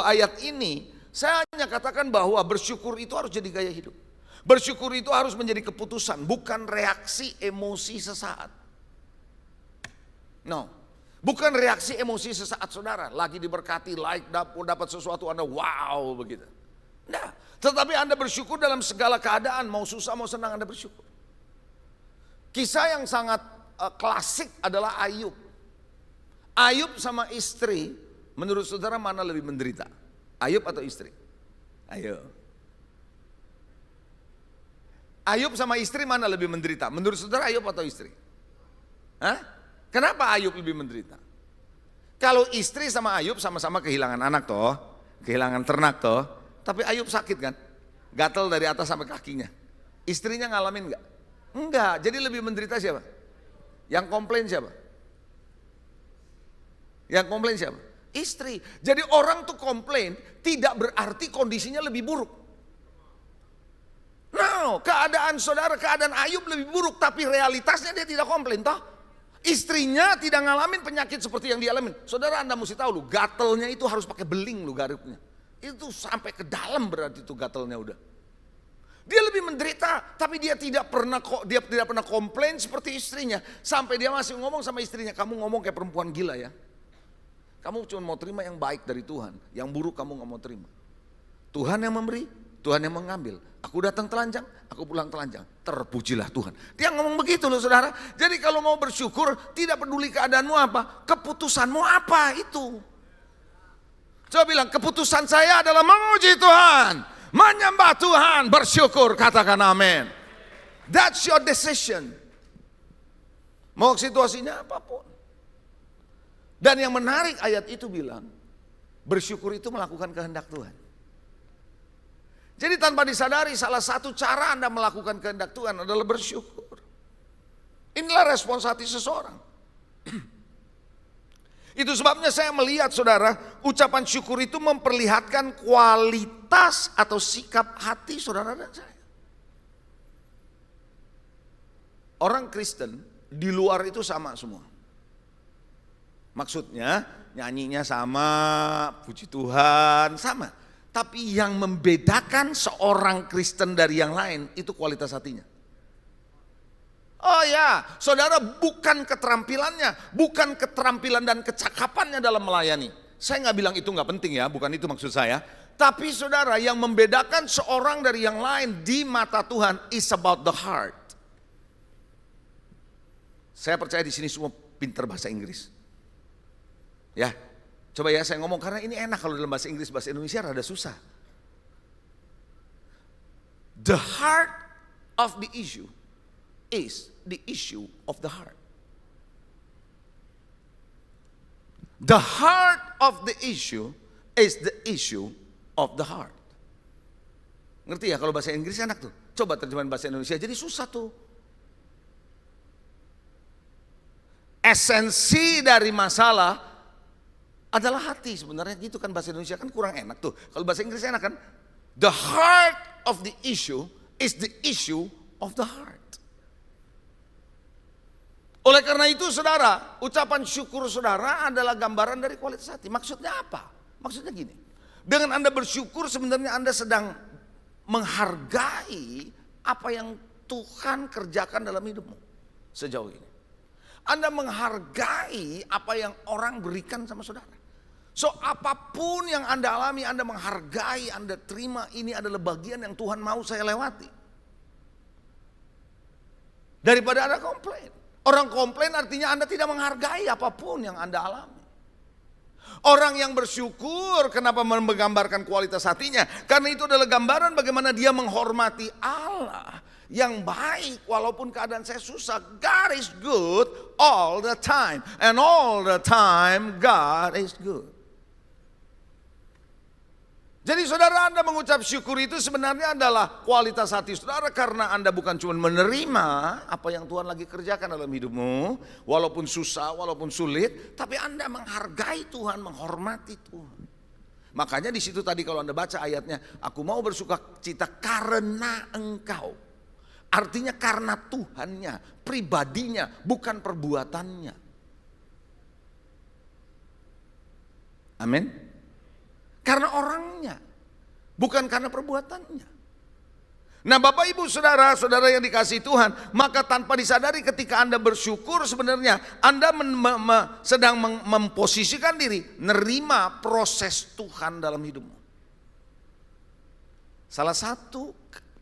ayat ini, saya hanya katakan bahwa bersyukur itu harus jadi gaya hidup. Bersyukur itu harus menjadi keputusan, bukan reaksi emosi sesaat. No. Bukan reaksi emosi sesaat saudara, lagi diberkati, dapat sesuatu Anda wow begitu. Nah, tetapi Anda bersyukur dalam segala keadaan, mau susah mau senang Anda bersyukur. Kisah yang sangat klasik adalah Ayub. Ayub sama istri, menurut saudara mana lebih menderita? Ayub atau istri? Ayo. Ayub sama istri mana lebih menderita? Menurut saudara Ayub atau istri? Hah? Kenapa Ayub lebih menderita? Kalau istri sama Ayub sama-sama kehilangan anak toh, kehilangan ternak toh, tapi Ayub sakit kan? Gatal dari atas sampai kakinya. Istrinya ngalamin enggak? Enggak, jadi lebih menderita siapa? Yang komplain siapa? Yang komplain siapa? Istri. Jadi orang tuh komplain tidak berarti kondisinya lebih buruk. No, keadaan saudara, keadaan Ayub lebih buruk, tapi realitasnya dia tidak komplain toh. Istrinya tidak ngalamin penyakit seperti yang dialamin. Saudara Anda mesti tahu loh, gatelnya itu harus pakai beling loh garuknya. Itu sampai ke dalam berarti itu gatelnya udah. Dia lebih menderita, tapi dia tidak pernah komplain seperti istrinya. Sampai dia masih ngomong sama istrinya, kamu ngomong kayak perempuan gila ya. Kamu cuma mau terima yang baik dari Tuhan, yang buruk kamu gak mau terima. Tuhan yang memberi, Tuhan yang mengambil. Aku datang telanjang, aku pulang telanjang. Terpujilah Tuhan. Dia ngomong begitu loh saudara. Jadi kalau mau bersyukur, tidak peduli keadaanmu apa, keputusanmu apa itu. Coba bilang, keputusan saya adalah memuji Tuhan, menyembah Tuhan, bersyukur. Katakan amin. That's your decision. Mau situasinya apapun. Dan yang menarik ayat itu bilang, bersyukur itu melakukan kehendak Tuhan. Jadi tanpa disadari salah satu cara Anda melakukan kehendak Tuhan adalah bersyukur. Inilah respons hati seseorang. Itu sebabnya saya melihat saudara, ucapan syukur itu memperlihatkan kualitas atau sikap hati saudara dan saya. Orang Kristen di luar itu sama semua. Maksudnya nyanyinya sama, puji Tuhan sama. Tapi yang membedakan seorang Kristen dari yang lain itu kualitas hatinya. Oh ya, saudara, bukan keterampilannya, bukan keterampilan dan kecakapannya dalam melayani. Saya nggak bilang itu nggak penting ya, bukan itu maksud saya. Tapi saudara, yang membedakan seorang dari yang lain di mata Tuhan is about the heart. Saya percaya di sini semua pintar bahasa Inggris. Ya, coba ya saya ngomong karena ini enak kalau dalam bahasa Inggris, bahasa Indonesia rada susah. The heart of the issue is the issue of the heart. The heart of the issue is the issue of the heart. Ngerti ya kalau bahasa Inggris enak tuh. Coba terjemahan bahasa Indonesia jadi susah tuh. Esensi dari masalah adalah hati sebenarnya, gitu kan bahasa Indonesia kan kurang enak tuh. Kalau bahasa Inggris enak kan? The heart of the issue is the issue of the heart. Oleh karena itu saudara, ucapan syukur saudara adalah gambaran dari kualitas hati. Maksudnya apa? Maksudnya gini, dengan Anda bersyukur sebenarnya Anda sedang menghargai apa yang Tuhan kerjakan dalam hidupmu sejauh ini. Anda menghargai apa yang orang berikan sama saudara. So apapun yang Anda alami, Anda menghargai, Anda terima, ini adalah bagian yang Tuhan mau saya lewati. Daripada Anda komplain. Orang komplain artinya Anda tidak menghargai apapun yang Anda alami. Orang yang bersyukur kenapa menggambarkan kualitas hatinya? Karena itu adalah gambaran bagaimana dia menghormati Allah yang baik walaupun keadaan saya susah. God is good all the time. And all the time God is good. Jadi saudara, Anda mengucap syukur itu sebenarnya adalah kualitas hati saudara. Karena Anda bukan cuma menerima apa yang Tuhan lagi kerjakan dalam hidupmu. Walaupun susah, walaupun sulit. Tapi Anda menghargai Tuhan, menghormati Tuhan. Makanya di situ tadi kalau Anda baca ayatnya, aku mau bersukacita karena engkau. Artinya karena Tuhannya, pribadinya, bukan perbuatannya. Amin. Karena orangnya, bukan karena perbuatannya. Nah Bapak Ibu saudara-saudara yang dikasihi Tuhan, maka tanpa disadari ketika Anda bersyukur sebenarnya Anda sedang memposisikan diri, nerima proses Tuhan dalam hidupmu. Salah satu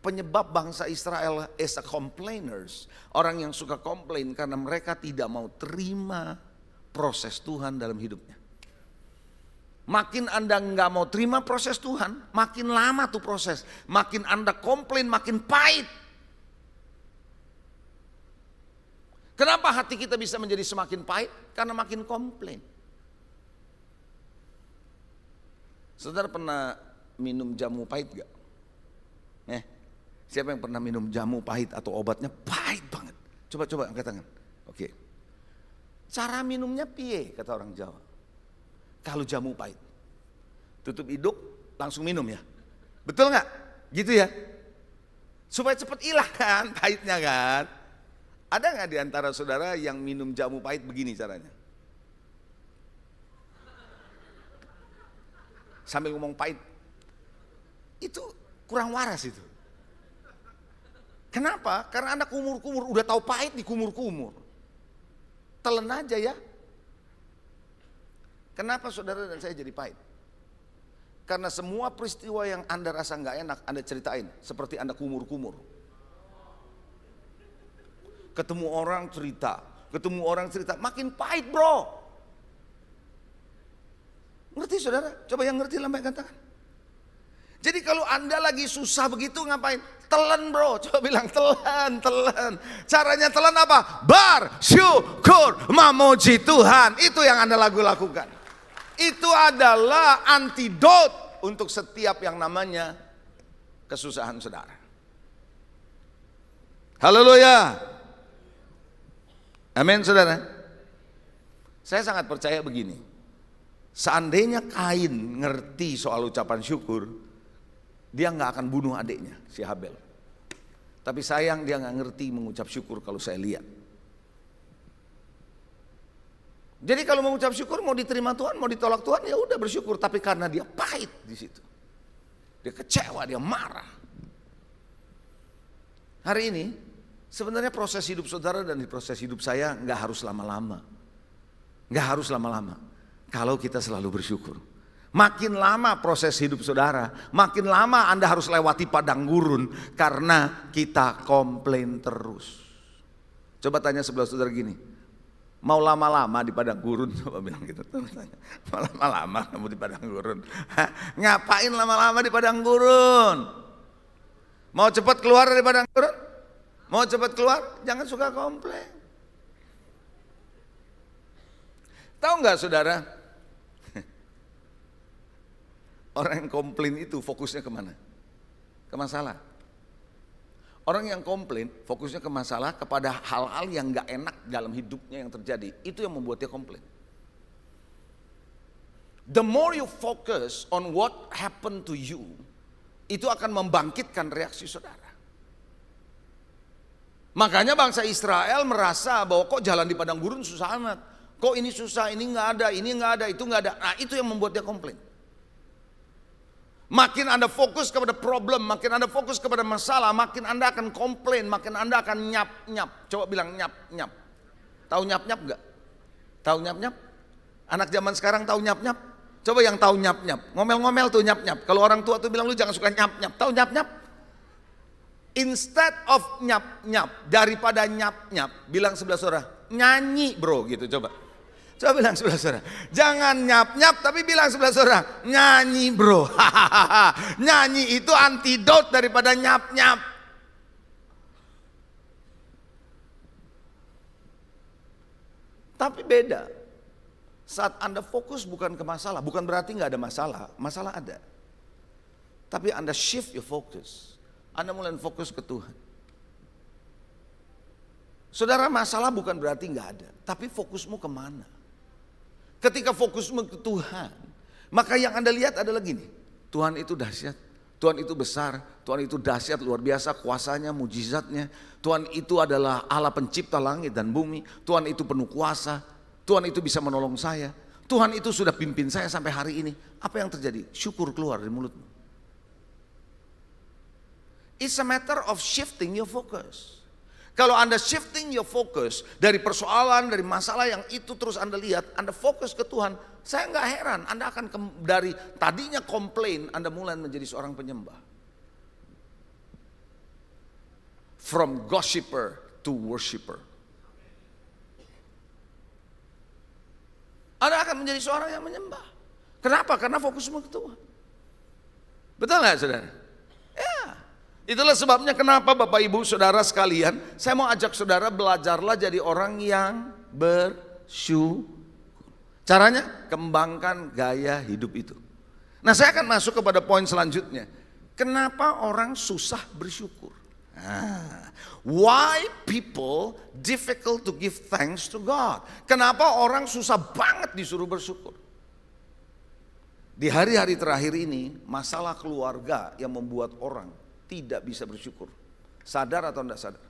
penyebab bangsa Israel is a complainers, orang yang suka komplain karena mereka tidak mau terima proses Tuhan dalam hidupnya. Makin Anda nggak mau terima proses Tuhan, makin lama tuh proses. Makin Anda komplain, makin pahit. Kenapa hati kita bisa menjadi semakin pahit? Karena makin komplain. Saudara pernah minum jamu pahit gak? Siapa yang pernah minum jamu pahit atau obatnya pahit banget? Coba angkat tangan. Oke. Cara minumnya piye kata orang Jawa? Kalau jamu pahit, tutup hidung langsung minum ya. Betul gak? Gitu ya. Supaya cepat hilang kan pahitnya kan. Ada gak di antara saudara yang minum jamu pahit begini caranya? Sambil ngomong pahit. Itu kurang waras itu. Kenapa? Karena Anda kumur-kumur, udah tahu pahit di kumur-kumur. Telan aja ya. Kenapa saudara dan saya jadi pahit? Karena semua peristiwa yang Anda rasa nggak enak, Anda ceritain. Seperti Anda kumur-kumur. Ketemu orang cerita, makin pahit bro. Ngerti saudara? Coba yang ngerti lambaikan tangan. Jadi kalau Anda lagi susah begitu ngapain? Telan bro, coba bilang telan. Caranya telan apa? Bersyukur, memuji Tuhan. Itu yang Anda lakukan. Itu adalah antidot untuk setiap yang namanya kesusahan saudara. Haleluya. Amin saudara. Saya sangat percaya begini. Seandainya Kain ngerti soal ucapan syukur, dia nggak akan bunuh adiknya, si Habel. Tapi sayang dia nggak ngerti mengucap syukur kalau saya lihat. Jadi kalau mengucap syukur mau diterima Tuhan, mau ditolak Tuhan, ya udah bersyukur. Tapi karena dia pahit di situ, dia kecewa, dia marah. Hari ini sebenarnya proses hidup saudara dan proses hidup saya nggak harus lama-lama, kalau kita selalu bersyukur. Makin lama proses hidup saudara, makin lama Anda harus lewati padang gurun karena kita komplain terus. Coba tanya sebelah saudara gini, mau lama-lama di padang gurun? Coba bilang gitu. Mau lama-lama kamu di padang gurun? Ngapain lama-lama di padang gurun? Mau cepat keluar dari padang gurun? Mau cepat keluar? Jangan suka komplain. Tahu nggak saudara? Orang yang komplain itu fokusnya kemana? Ke masalah. Orang yang komplain fokusnya ke masalah, kepada hal-hal yang gak enak dalam hidupnya yang terjadi. Itu yang membuat dia komplain. The more you focus on what happened to you, itu akan membangkitkan reaksi saudara. Makanya bangsa Israel merasa bahwa kok jalan di padang gurun susah amat. Kok ini susah, ini gak ada, ini gak ada, itu gak ada. Nah itu yang membuat dia komplain. Makin Anda fokus kepada problem, makin Anda fokus kepada masalah, makin Anda akan komplain, makin Anda akan nyap-nyap. Coba bilang nyap-nyap. Tahu nyap-nyap gak? Tahu nyap-nyap? Anak zaman sekarang tahu nyap-nyap? Coba yang tahu nyap-nyap. Ngomel-ngomel tuh nyap-nyap. Kalau orang tua tuh bilang lu jangan suka nyap-nyap. Tahu nyap-nyap? Instead of nyap-nyap, daripada nyap-nyap, bilang sebelah saudara, nyanyi bro gitu coba. Coba bilang sebelah saudara, jangan nyap-nyap tapi bilang sebelah saudara, nyanyi bro. Nyanyi itu antidot daripada nyap-nyap. Tapi beda. Saat Anda fokus bukan ke masalah, bukan berarti nggak ada masalah, masalah ada. Tapi Anda shift your focus. Anda mulai fokus ke Tuhan. Saudara, masalah bukan berarti nggak ada, tapi fokusmu kemana? Ketika fokusmu ke Tuhan, maka yang Anda lihat adalah gini, Tuhan itu dahsyat, Tuhan itu besar, Tuhan itu dahsyat, luar biasa kuasanya, mujizatnya. Tuhan itu adalah Allah pencipta langit dan bumi, Tuhan itu penuh kuasa, Tuhan itu bisa menolong saya, Tuhan itu sudah pimpin saya sampai hari ini. Apa yang terjadi? Syukur keluar dari mulutmu. It's a matter of shifting your focus. Kalau Anda shifting your focus dari persoalan, dari masalah yang itu terus Anda lihat, Anda fokus ke Tuhan, saya nggak heran Anda akan dari tadinya komplain, Anda mulai menjadi seorang penyembah. From gossiper to worshipper. Anda akan menjadi seorang yang menyembah. Kenapa? Karena fokusmu ke Tuhan. Betul nggak saudara? Ya. Itulah sebabnya kenapa Bapak Ibu Saudara sekalian, saya mau ajak saudara belajarlah jadi orang yang bersyukur. Caranya kembangkan gaya hidup itu. Nah saya akan masuk kepada poin selanjutnya. Kenapa orang susah bersyukur? Why people difficult to give thanks to God? Kenapa orang susah banget disuruh bersyukur? Di hari-hari terakhir ini masalah keluarga yang membuat orang tidak bisa bersyukur. Sadar atau tidak sadar?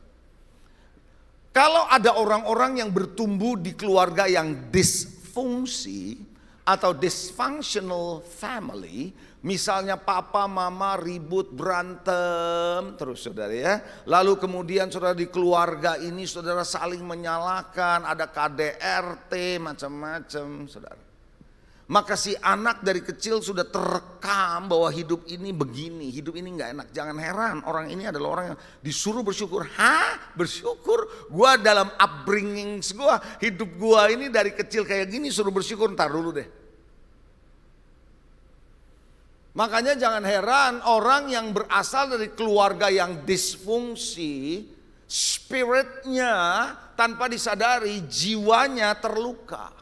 Kalau ada orang-orang yang bertumbuh di keluarga yang disfungsi atau dysfunctional family, misalnya papa mama ribut berantem terus saudara ya. Lalu kemudian saudara di keluarga ini saudara saling menyalahkan, ada KDRT macam-macam saudara. Maka si anak dari kecil sudah terekam bahwa hidup ini begini, hidup ini nggak enak. Jangan heran orang ini adalah orang yang disuruh bersyukur. Hah? Bersyukur? Gua dalam upbringing gua, hidup gua ini dari kecil kayak gini suruh bersyukur. Ntar dulu deh. Makanya jangan heran orang yang berasal dari keluarga yang disfungsi, spiritnya tanpa disadari jiwanya terluka.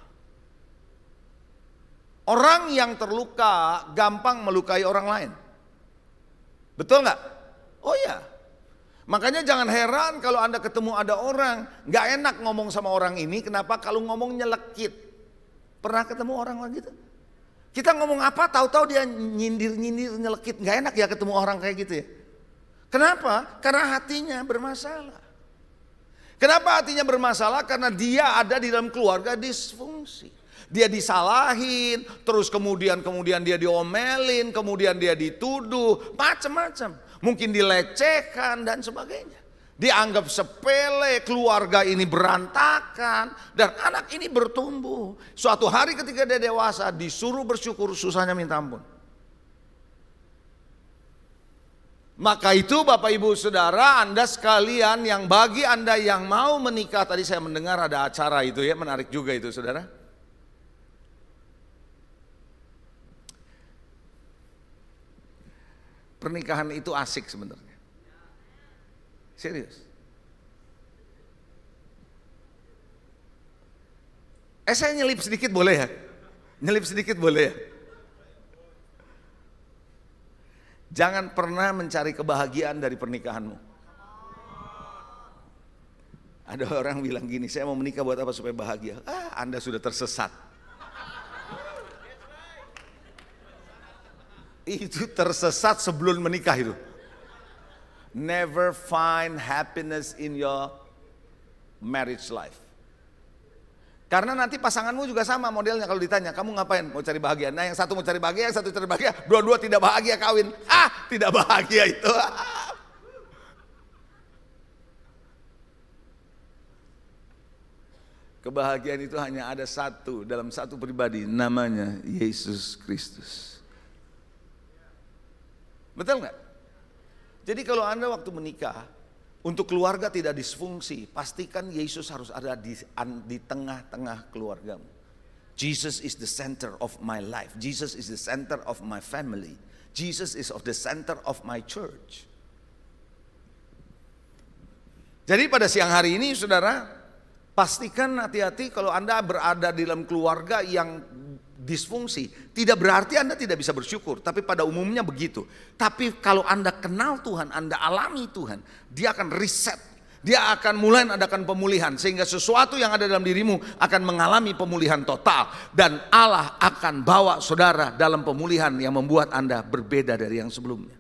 Orang yang terluka gampang melukai orang lain. Betul nggak? Oh iya. Makanya jangan heran kalau Anda ketemu ada orang nggak enak ngomong sama orang ini. Kenapa? Kalau ngomong nyelekit. Pernah ketemu orang gitu? Kita ngomong apa, tahu-tahu dia nyindir-nyindir, nyelekit. Nggak enak ya ketemu orang kayak gitu ya. Kenapa? Karena hatinya bermasalah. Kenapa hatinya bermasalah? Karena dia ada di dalam keluarga disfungsi. Dia disalahin, terus kemudian dia diomelin, kemudian dia dituduh, macam-macam. Mungkin dilecehkan dan sebagainya. Dianggap sepele, keluarga ini berantakan, dan anak ini bertumbuh. Suatu hari ketika dia dewasa, disuruh bersyukur, susahnya minta ampun. Maka itu Bapak Ibu Saudara, Anda sekalian yang bagi Anda yang mau menikah, tadi saya mendengar ada acara itu ya, menarik juga itu Saudara. Pernikahan itu asik sebenarnya. Serius. Saya nyelip sedikit boleh ya? Nyelip sedikit boleh ya? Jangan pernah mencari kebahagiaan dari pernikahanmu. Ada orang bilang gini, saya mau menikah buat apa supaya bahagia? Anda sudah tersesat. Itu tersesat sebelum menikah itu. Never find happiness in your marriage life. Karena nanti pasanganmu juga sama modelnya kalau ditanya, kamu ngapain? Mau cari bahagia. Nah yang satu mau cari bahagia, yang satu cari bahagia. Dua-dua tidak bahagia kawin. Tidak bahagia itu. Kebahagiaan itu hanya ada satu, dalam satu pribadi, namanya Yesus Kristus. Betul nggak? Jadi kalau Anda waktu menikah, untuk keluarga tidak disfungsi, pastikan Yesus harus ada di tengah-tengah keluargamu. Jesus is the center of my life. Jesus is the center of my family. Jesus is of the center of my church. Jadi pada siang hari ini saudara, pastikan hati-hati kalau Anda berada di dalam keluarga yang disfungsi. Tidak berarti Anda tidak bisa bersyukur, tapi pada umumnya begitu. Tapi kalau Anda kenal Tuhan, Anda alami Tuhan, dia akan reset. Dia akan mulai adakan pemulihan, sehingga sesuatu yang ada dalam dirimu akan mengalami pemulihan total. Dan Allah akan bawa saudara dalam pemulihan yang membuat Anda berbeda dari yang sebelumnya.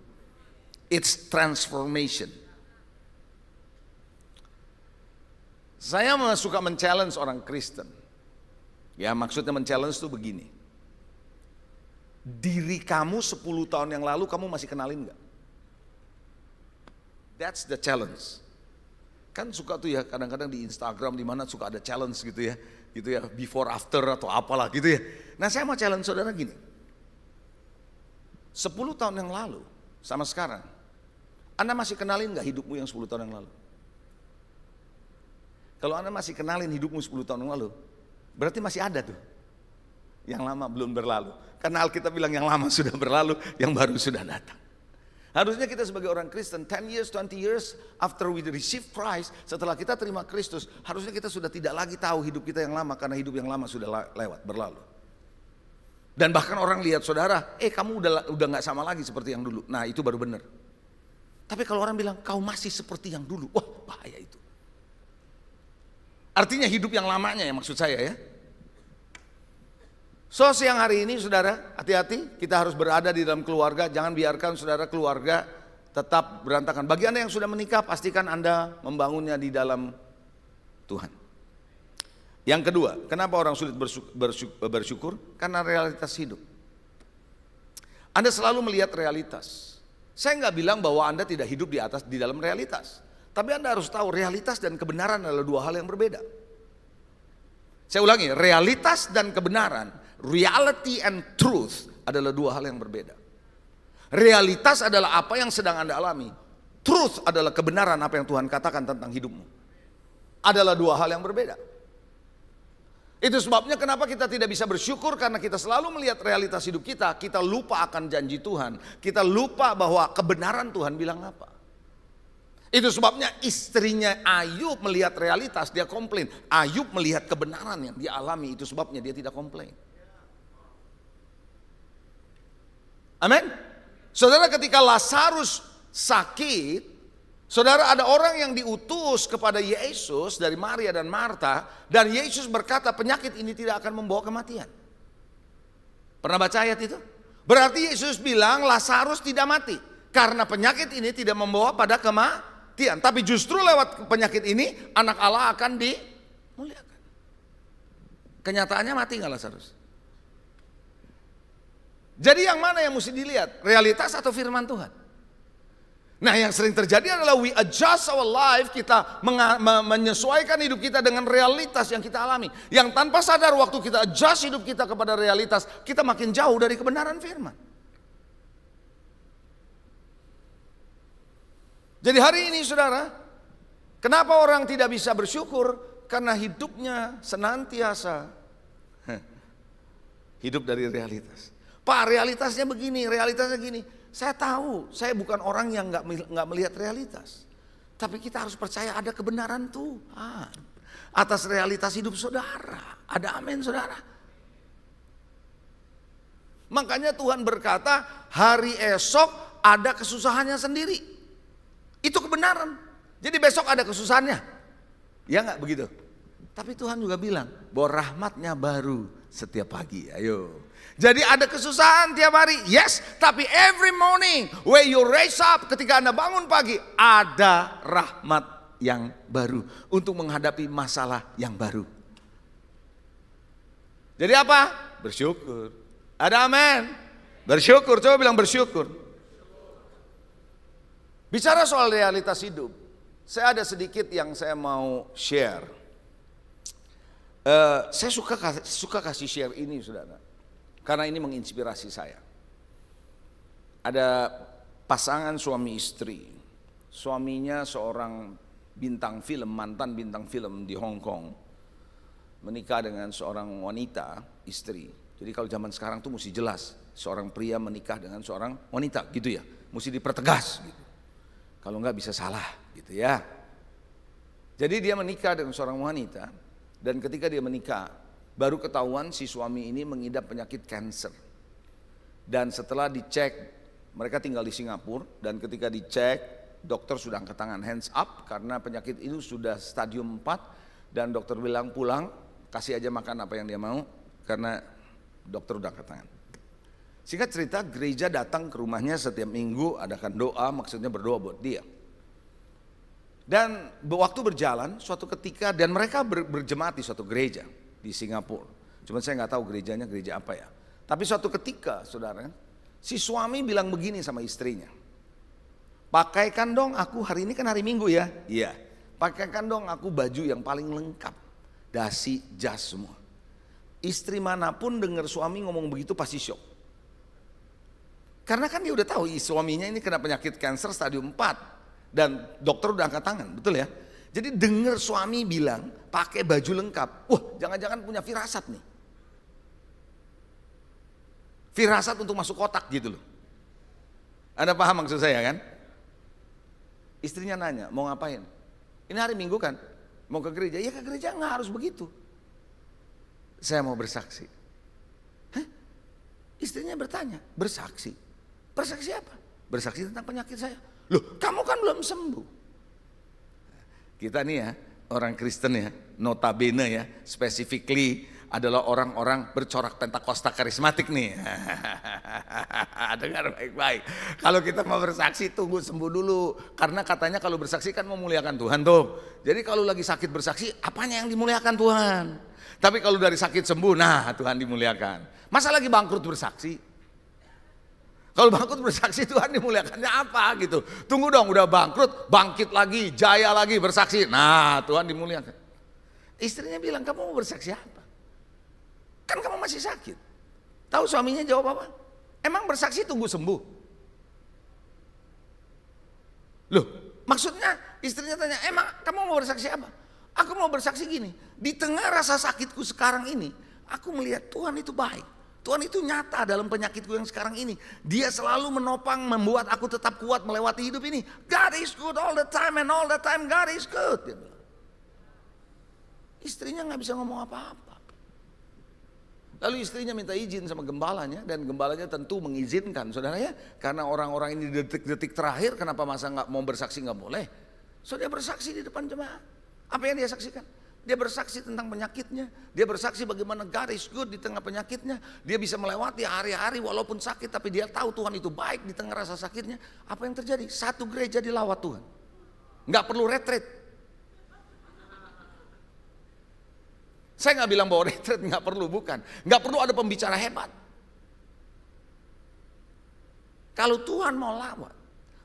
It's transformation. Saya suka men-challenge orang Kristen. Ya maksudnya men-challenge itu begini. Diri kamu 10 tahun yang lalu kamu masih kenalin gak? That's the challenge. Kan suka tuh ya kadang-kadang di Instagram di mana suka ada challenge gitu ya before after atau apalah gitu ya. Nah saya mau challenge saudara gini. 10 tahun yang lalu sama sekarang, Anda masih kenalin gak hidupmu yang 10 tahun yang lalu? Kalau Anda masih kenalin hidupmu 10 tahun yang lalu, berarti masih ada tuh. Yang lama belum berlalu. Karena Alkitab bilang yang lama sudah berlalu, yang baru sudah datang. Harusnya kita sebagai orang Kristen 10 years, 20 years after we receive Christ, setelah kita terima Kristus, harusnya kita sudah tidak lagi tahu hidup kita yang lama karena hidup yang lama sudah lewat, berlalu. Dan bahkan orang lihat saudara, kamu udah nggak sama lagi seperti yang dulu. Nah, itu baru benar. Tapi kalau orang bilang kau masih seperti yang dulu, wah bahaya itu. Artinya hidup yang lamanya ya maksud saya ya. So siang hari ini saudara, hati-hati, kita harus berada di dalam keluarga. Jangan biarkan saudara keluarga tetap berantakan. Bagi Anda yang sudah menikah, pastikan Anda membangunnya di dalam Tuhan. Yang kedua, kenapa orang sulit bersyukur? Karena realitas hidup. Anda selalu melihat realitas. Saya nggak bilang bahwa Anda tidak hidup di dalam realitas. Tapi Anda harus tahu realitas dan kebenaran adalah dua hal yang berbeda. Saya ulangi, realitas dan kebenaran, reality and truth adalah dua hal yang berbeda. Realitas adalah apa yang sedang Anda alami. Truth adalah kebenaran apa yang Tuhan katakan tentang hidupmu. Adalah dua hal yang berbeda. Itu sebabnya kenapa kita tidak bisa bersyukur, karena kita selalu melihat realitas hidup kita. Kita lupa akan janji Tuhan. Kita lupa bahwa kebenaran Tuhan bilang apa. Itu sebabnya istrinya Ayub melihat realitas, dia komplain. Ayub melihat kebenaran yang dia alami, itu sebabnya dia tidak komplain. Amin. Saudara, ketika Lazarus sakit, saudara, ada orang yang diutus kepada Yesus dari Maria dan Marta, dan Yesus berkata penyakit ini tidak akan membawa kematian. Pernah baca ayat itu? Berarti Yesus bilang Lazarus tidak mati karena penyakit ini tidak membawa pada kematian, tapi justru lewat penyakit ini anak Allah akan dimuliakan. Kenyataannya mati nggak Lazarus? Jadi yang mana yang mesti dilihat? Realitas atau firman Tuhan? Nah, yang sering terjadi adalah we adjust our life, kita menyesuaikan hidup kita dengan realitas yang kita alami. Yang tanpa sadar waktu kita adjust hidup kita kepada realitas, kita makin jauh dari kebenaran firman. Jadi hari ini saudara, kenapa orang tidak bisa bersyukur? Karena hidupnya senantiasa hidup dari realitas. Pak, realitasnya begini, realitasnya gini. Saya tahu, saya bukan orang yang nggak melihat realitas. Tapi kita harus percaya ada kebenaran Tuhan atas realitas hidup saudara. Ada amin saudara. Makanya Tuhan berkata hari esok ada kesusahannya sendiri. Itu kebenaran. Jadi besok ada kesusahannya. Ya nggak begitu? Tapi Tuhan juga bilang bahwa rahmatnya baru setiap pagi. Ayo. Jadi ada kesusahan tiap hari, yes. Tapi every morning, when you raise up, ketika Anda bangun pagi, ada rahmat yang baru untuk menghadapi masalah yang baru. Jadi apa? Bersyukur. Ada amin? Bersyukur, coba bilang bersyukur. Bicara soal realitas hidup, saya ada sedikit yang saya mau share. Saya suka kasih share ini saudara. Karena ini menginspirasi saya. Ada pasangan suami istri. Suaminya seorang bintang film, mantan bintang film di Hong Kong. Menikah dengan seorang wanita, istri. Jadi kalau zaman sekarang tuh mesti jelas. Seorang pria menikah dengan seorang wanita gitu ya. Mesti dipertegas gitu. Kalau enggak bisa salah gitu ya. Jadi dia menikah dengan seorang wanita. Dan ketika dia menikah, baru ketahuan si suami ini mengidap penyakit kanker. Dan setelah dicek, mereka tinggal di Singapura, dan ketika dicek, dokter sudah angkat tangan, hands up, karena penyakit itu sudah stadium 4, dan dokter bilang pulang, kasih aja makan apa yang dia mau, karena dokter udah angkat tangan. Singkat cerita, gereja datang ke rumahnya setiap minggu, adakan doa, maksudnya berdoa buat dia. Dan waktu berjalan, suatu ketika, dan mereka berjemaat di suatu gereja di Singapura. Cuma saya nggak tahu gerejanya gereja apa ya. Tapi suatu ketika, saudara, si suami bilang begini sama istrinya. Pakaikan dong aku, hari ini kan hari Minggu ya. Iya. Pakaikan dong aku baju yang paling lengkap. Dasi, jas semua. Istri manapun dengar suami ngomong begitu pasti syok. Karena kan dia udah tahu suaminya ini kena penyakit kanker stadium 4. Dan dokter udah angkat tangan, betul ya. Jadi dengar suami bilang pakai baju lengkap. Wah, jangan-jangan punya firasat nih. Firasat untuk masuk kotak gitu loh. Anda paham maksud saya kan? Istrinya nanya, mau ngapain? Ini hari Minggu kan? Mau ke gereja? Ya ke gereja nggak harus begitu. Saya mau bersaksi. Hah? Istrinya bertanya, bersaksi? Bersaksi apa? Bersaksi tentang penyakit saya. Loh, kamu kan belum sembuh. Kita nih ya, orang Kristen ya, notabene ya, specifically adalah orang-orang bercorak Pentakosta karismatik nih. Dengar baik-baik. Kalau kita mau bersaksi tunggu sembuh dulu. Karena katanya kalau bersaksi kan memuliakan Tuhan tuh. Jadi kalau lagi sakit bersaksi, apanya yang dimuliakan Tuhan? Tapi kalau dari sakit sembuh, nah Tuhan dimuliakan. Masa lagi bangkrut bersaksi? Kalau bangkrut bersaksi Tuhan dimuliakannya apa gitu. Tunggu dong udah bangkrut, bangkit lagi, jaya lagi bersaksi. Nah Tuhan dimuliakan. Istrinya bilang kamu mau bersaksi apa? Kan kamu masih sakit. Tahu suaminya jawab apa? Emang bersaksi tunggu sembuh? Loh maksudnya istrinya tanya emang kamu mau bersaksi apa? Aku mau bersaksi gini, di tengah rasa sakitku sekarang ini, aku melihat Tuhan itu baik. Tuhan itu nyata dalam penyakitku yang sekarang ini. Dia selalu menopang, membuat aku tetap kuat melewati hidup ini. God is good all the time and all the time God is good. Dia bilang. Istrinya gak bisa ngomong apa-apa. Lalu istrinya minta izin sama gembalanya, dan gembalanya tentu mengizinkan, saudara ya. Karena orang-orang ini detik-detik terakhir, kenapa masa gak mau bersaksi gak boleh. So dia bersaksi di depan jemaat. Apa yang dia saksikan? Dia bersaksi tentang penyakitnya. Dia bersaksi bagaimana God is good di tengah penyakitnya. Dia bisa melewati hari-hari walaupun sakit, tapi dia tahu Tuhan itu baik di tengah rasa sakitnya. Apa yang terjadi? Satu gereja dilawat Tuhan. Gak perlu retreat. Saya gak bilang bahwa retreat gak perlu, bukan. Gak perlu ada pembicara hebat. Kalau Tuhan mau lawat,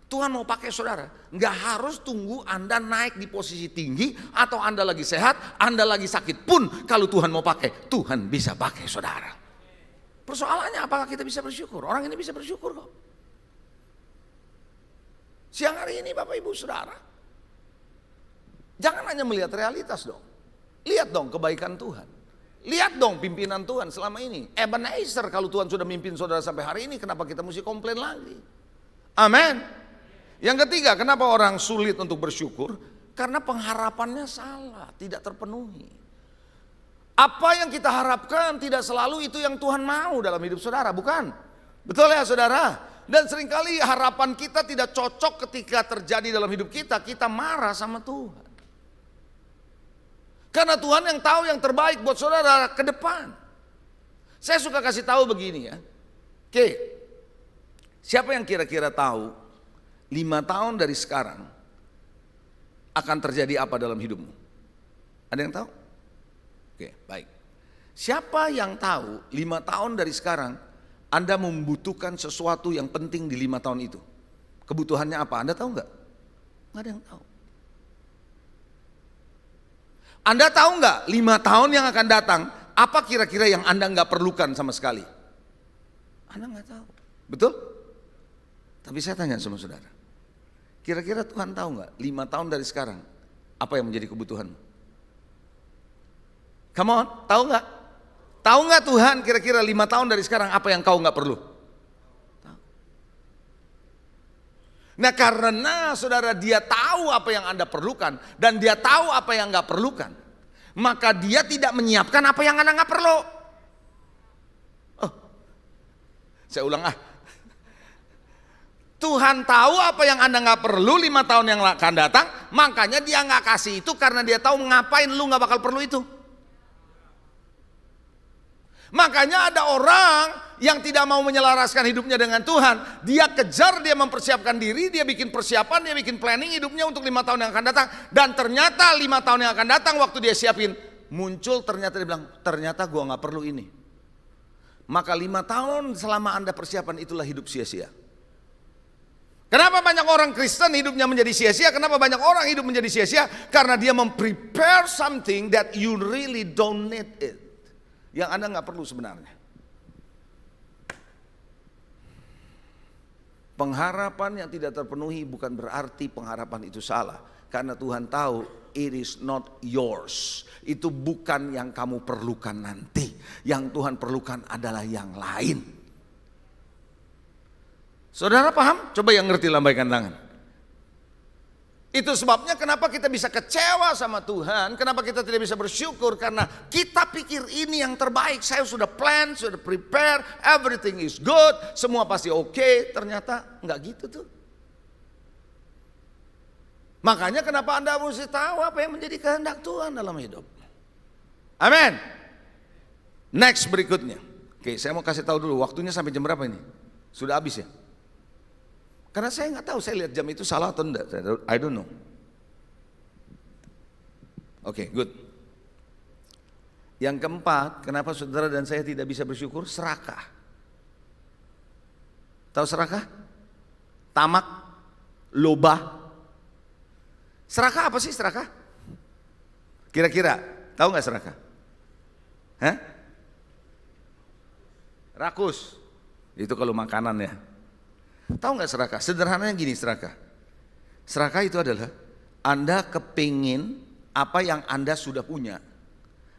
Tuhan mau pakai saudara, nggak harus tunggu Anda naik di posisi tinggi atau Anda lagi sehat, Anda lagi sakit pun kalau Tuhan mau pakai, Tuhan bisa pakai saudara. Persoalannya apakah kita bisa bersyukur? Orang ini bisa bersyukur kok. Siang hari ini Bapak Ibu Saudara, jangan hanya melihat realitas dong. Lihat dong kebaikan Tuhan. Lihat dong pimpinan Tuhan selama ini. Ebenezer, kalau Tuhan sudah mimpin saudara sampai hari ini, kenapa kita mesti komplain lagi? Amin. Yang ketiga, kenapa orang sulit untuk bersyukur? Karena pengharapannya salah, tidak terpenuhi. Apa yang kita harapkan tidak selalu itu yang Tuhan mau dalam hidup saudara, bukan? Betul ya saudara? Dan seringkali harapan kita tidak cocok ketika terjadi dalam hidup kita, kita marah sama Tuhan. Karena Tuhan yang tahu yang terbaik buat saudara ke depan. Saya suka kasih tahu begini ya. Oke, siapa yang kira-kira tahu 5 tahun dari sekarang akan terjadi apa dalam hidupmu? Ada yang tahu? Oke, baik. Siapa yang tahu 5 tahun dari sekarang Anda membutuhkan sesuatu yang penting di 5 tahun itu? Kebutuhannya apa? Anda tahu nggak? Nggak ada yang tahu. Anda tahu nggak 5 tahun yang akan datang, apa kira-kira yang Anda nggak perlukan sama sekali? Anda nggak tahu. Betul? Tapi saya tanya sama saudara. Kira-kira Tuhan tahu nggak 5 tahun dari sekarang apa yang menjadi kebutuhanmu? Come on, tahu nggak? Tahu nggak Tuhan kira-kira 5 tahun dari sekarang apa yang kau nggak perlu? Tahu. Nah karena saudara dia tahu apa yang Anda perlukan dan dia tahu apa yang nggak perlukan, maka dia tidak menyiapkan apa yang Anda nggak perlu. Oh, saya ulang Tuhan tahu apa yang Anda nggak perlu 5 tahun yang akan datang, makanya dia nggak kasih itu karena dia tahu ngapain lu nggak bakal perlu itu. Makanya ada orang yang tidak mau menyelaraskan hidupnya dengan Tuhan, dia kejar, dia mempersiapkan diri, dia bikin persiapan, dia bikin planning hidupnya untuk 5 tahun yang akan datang, dan ternyata 5 tahun yang akan datang waktu dia siapin muncul ternyata dia bilang ternyata gua nggak perlu ini. Maka 5 tahun selama Anda persiapan itulah hidup sia-sia. Kenapa banyak orang Kristen hidupnya menjadi sia-sia? Kenapa banyak orang hidup menjadi sia-sia? Karena dia memprepare something that you really don't need it. Yang Anda nggak perlu sebenarnya. Pengharapan yang tidak terpenuhi bukan berarti pengharapan itu salah. Karena Tuhan tahu it is not yours. Itu bukan yang kamu perlukan nanti. Yang Tuhan perlukan adalah yang lain. Saudara paham? Coba yang ngerti lambaikan tangan. Itu sebabnya kenapa kita bisa kecewa sama Tuhan, kenapa kita tidak bisa bersyukur, karena kita pikir ini yang terbaik. Saya sudah plan, sudah prepare, everything is good, semua pasti oke. Ternyata enggak gitu tuh. Makanya kenapa Anda mesti tahu apa yang menjadi kehendak Tuhan dalam hidup. Amin. Next berikutnya. Oke, saya mau kasih tahu dulu waktunya sampai jam berapa ini? Sudah habis ya? Karena saya nggak tahu, saya lihat jam itu salah atau enggak, I don't know. Oke, good. Yang keempat, kenapa saudara dan saya tidak bisa bersyukur? Serakah. Tahu serakah? Tamak, loba. Serakah apa sih serakah? Kira-kira, tahu nggak serakah? Hah? Rakus. Itu kalau makanan ya. Tahu nggak serakah? Sederhananya gini serakah. Serakah itu adalah Anda kepingin apa yang Anda sudah punya.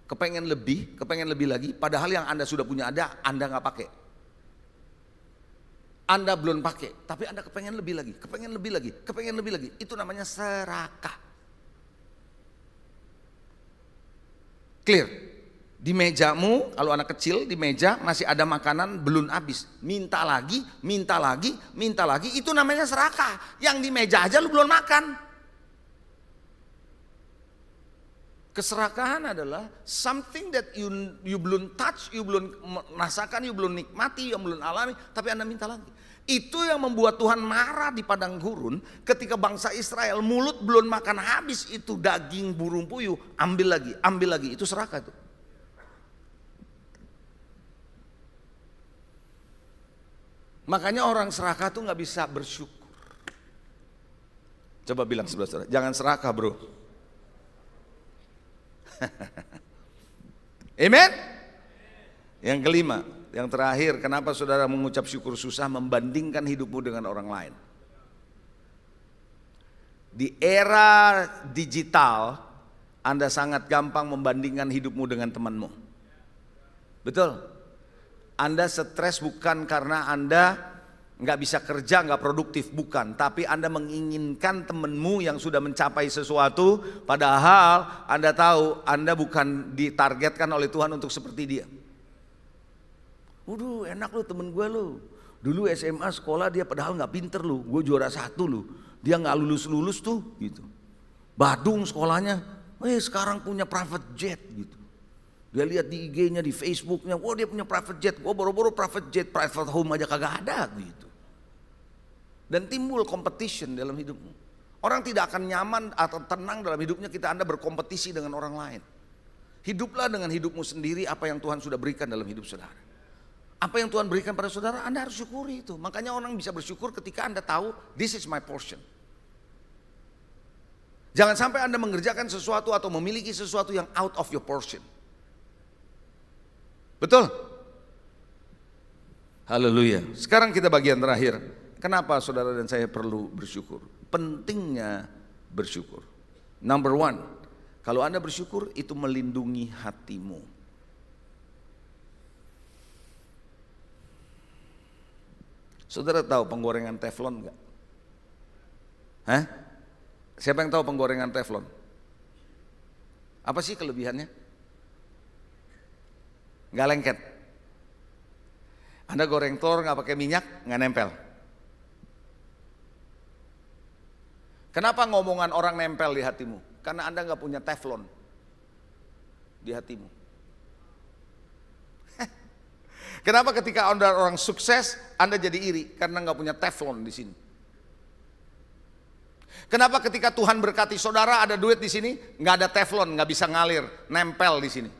Kepengen lebih lagi, padahal yang Anda sudah punya ada, Anda nggak pakai. Anda belum pakai, tapi Anda kepengen lebih lagi, kepengen lebih lagi. Itu namanya serakah. Clear? Di mejamu, kalau anak kecil di meja masih ada makanan belum habis. Minta lagi, itu namanya serakah. Yang di meja aja lu belum makan. Keserakahan adalah something that you belum touch, you belum merasakan, you belum nikmati, you belum alami, tapi Anda minta lagi. Itu yang membuat Tuhan marah di padang gurun ketika bangsa Israel mulut belum makan habis itu daging burung puyuh, ambil lagi, itu serakah itu. Makanya orang serakah tuh nggak bisa bersyukur. Coba bilang sebelah saudara, jangan serakah bro. Amen. Yang kelima, yang terakhir, kenapa saudara mengucap syukur susah? Membandingkan hidupmu dengan orang lain. Di era digital, Anda sangat gampang membandingkan hidupmu dengan temanmu. Betul? Anda stres bukan karena Anda nggak bisa kerja, nggak produktif, bukan. Tapi Anda menginginkan temanmu yang sudah mencapai sesuatu, padahal Anda tahu Anda bukan ditargetkan oleh Tuhan untuk seperti dia. Waduh, enak lu temen gue lu. Dulu SMA sekolah dia padahal nggak pinter lu, gue juara 1 lu. Dia nggak lulus tuh, gitu. Badung sekolahnya, sekarang punya private jet, gitu. Dia lihat di IG-nya, di Facebook-nya, wah dia punya private jet, gua boro-boro private jet, private home aja kagak ada gitu. Dan timbul competition dalam hidupmu. Orang tidak akan nyaman atau tenang dalam hidupnya Anda berkompetisi dengan orang lain. Hiduplah dengan hidupmu sendiri apa yang Tuhan sudah berikan dalam hidup saudara. Apa yang Tuhan berikan pada saudara, Anda harus syukuri itu. Makanya orang bisa bersyukur ketika Anda tahu, this is my portion. Jangan sampai Anda mengerjakan sesuatu atau memiliki sesuatu yang out of your portion. Betul? Haleluya. Sekarang kita bagian terakhir. Kenapa saudara dan saya perlu bersyukur? Pentingnya bersyukur. Number 1, kalau Anda bersyukur itu melindungi hatimu. Saudara tahu penggorengan teflon enggak? Hah? Siapa yang tahu penggorengan teflon? Apa sih kelebihannya? Nggak lengket. Anda goreng telur nggak pakai minyak, nggak nempel. Kenapa ngomongan orang nempel di hatimu? Karena Anda nggak punya teflon di hatimu. Kenapa ketika Anda orang sukses, Anda jadi iri? Karena nggak punya teflon di sini. Kenapa ketika Tuhan berkati saudara ada duit di sini, nggak ada teflon, nggak bisa ngalir, nempel di sini?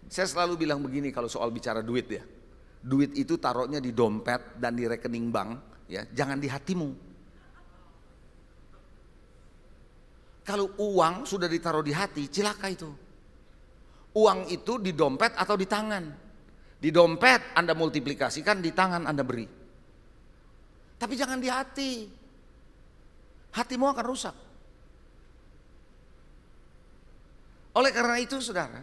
Saya selalu bilang begini kalau soal bicara duit ya. Duit itu taruhnya di dompet dan di rekening bank, ya, jangan di hatimu. Kalau uang sudah ditaruh di hati, cilaka itu. Uang itu di dompet atau di tangan. Di dompet Anda multiplikasikan, di tangan Anda beri. Tapi jangan di hati. Hatimu akan rusak. Oleh karena itu saudara,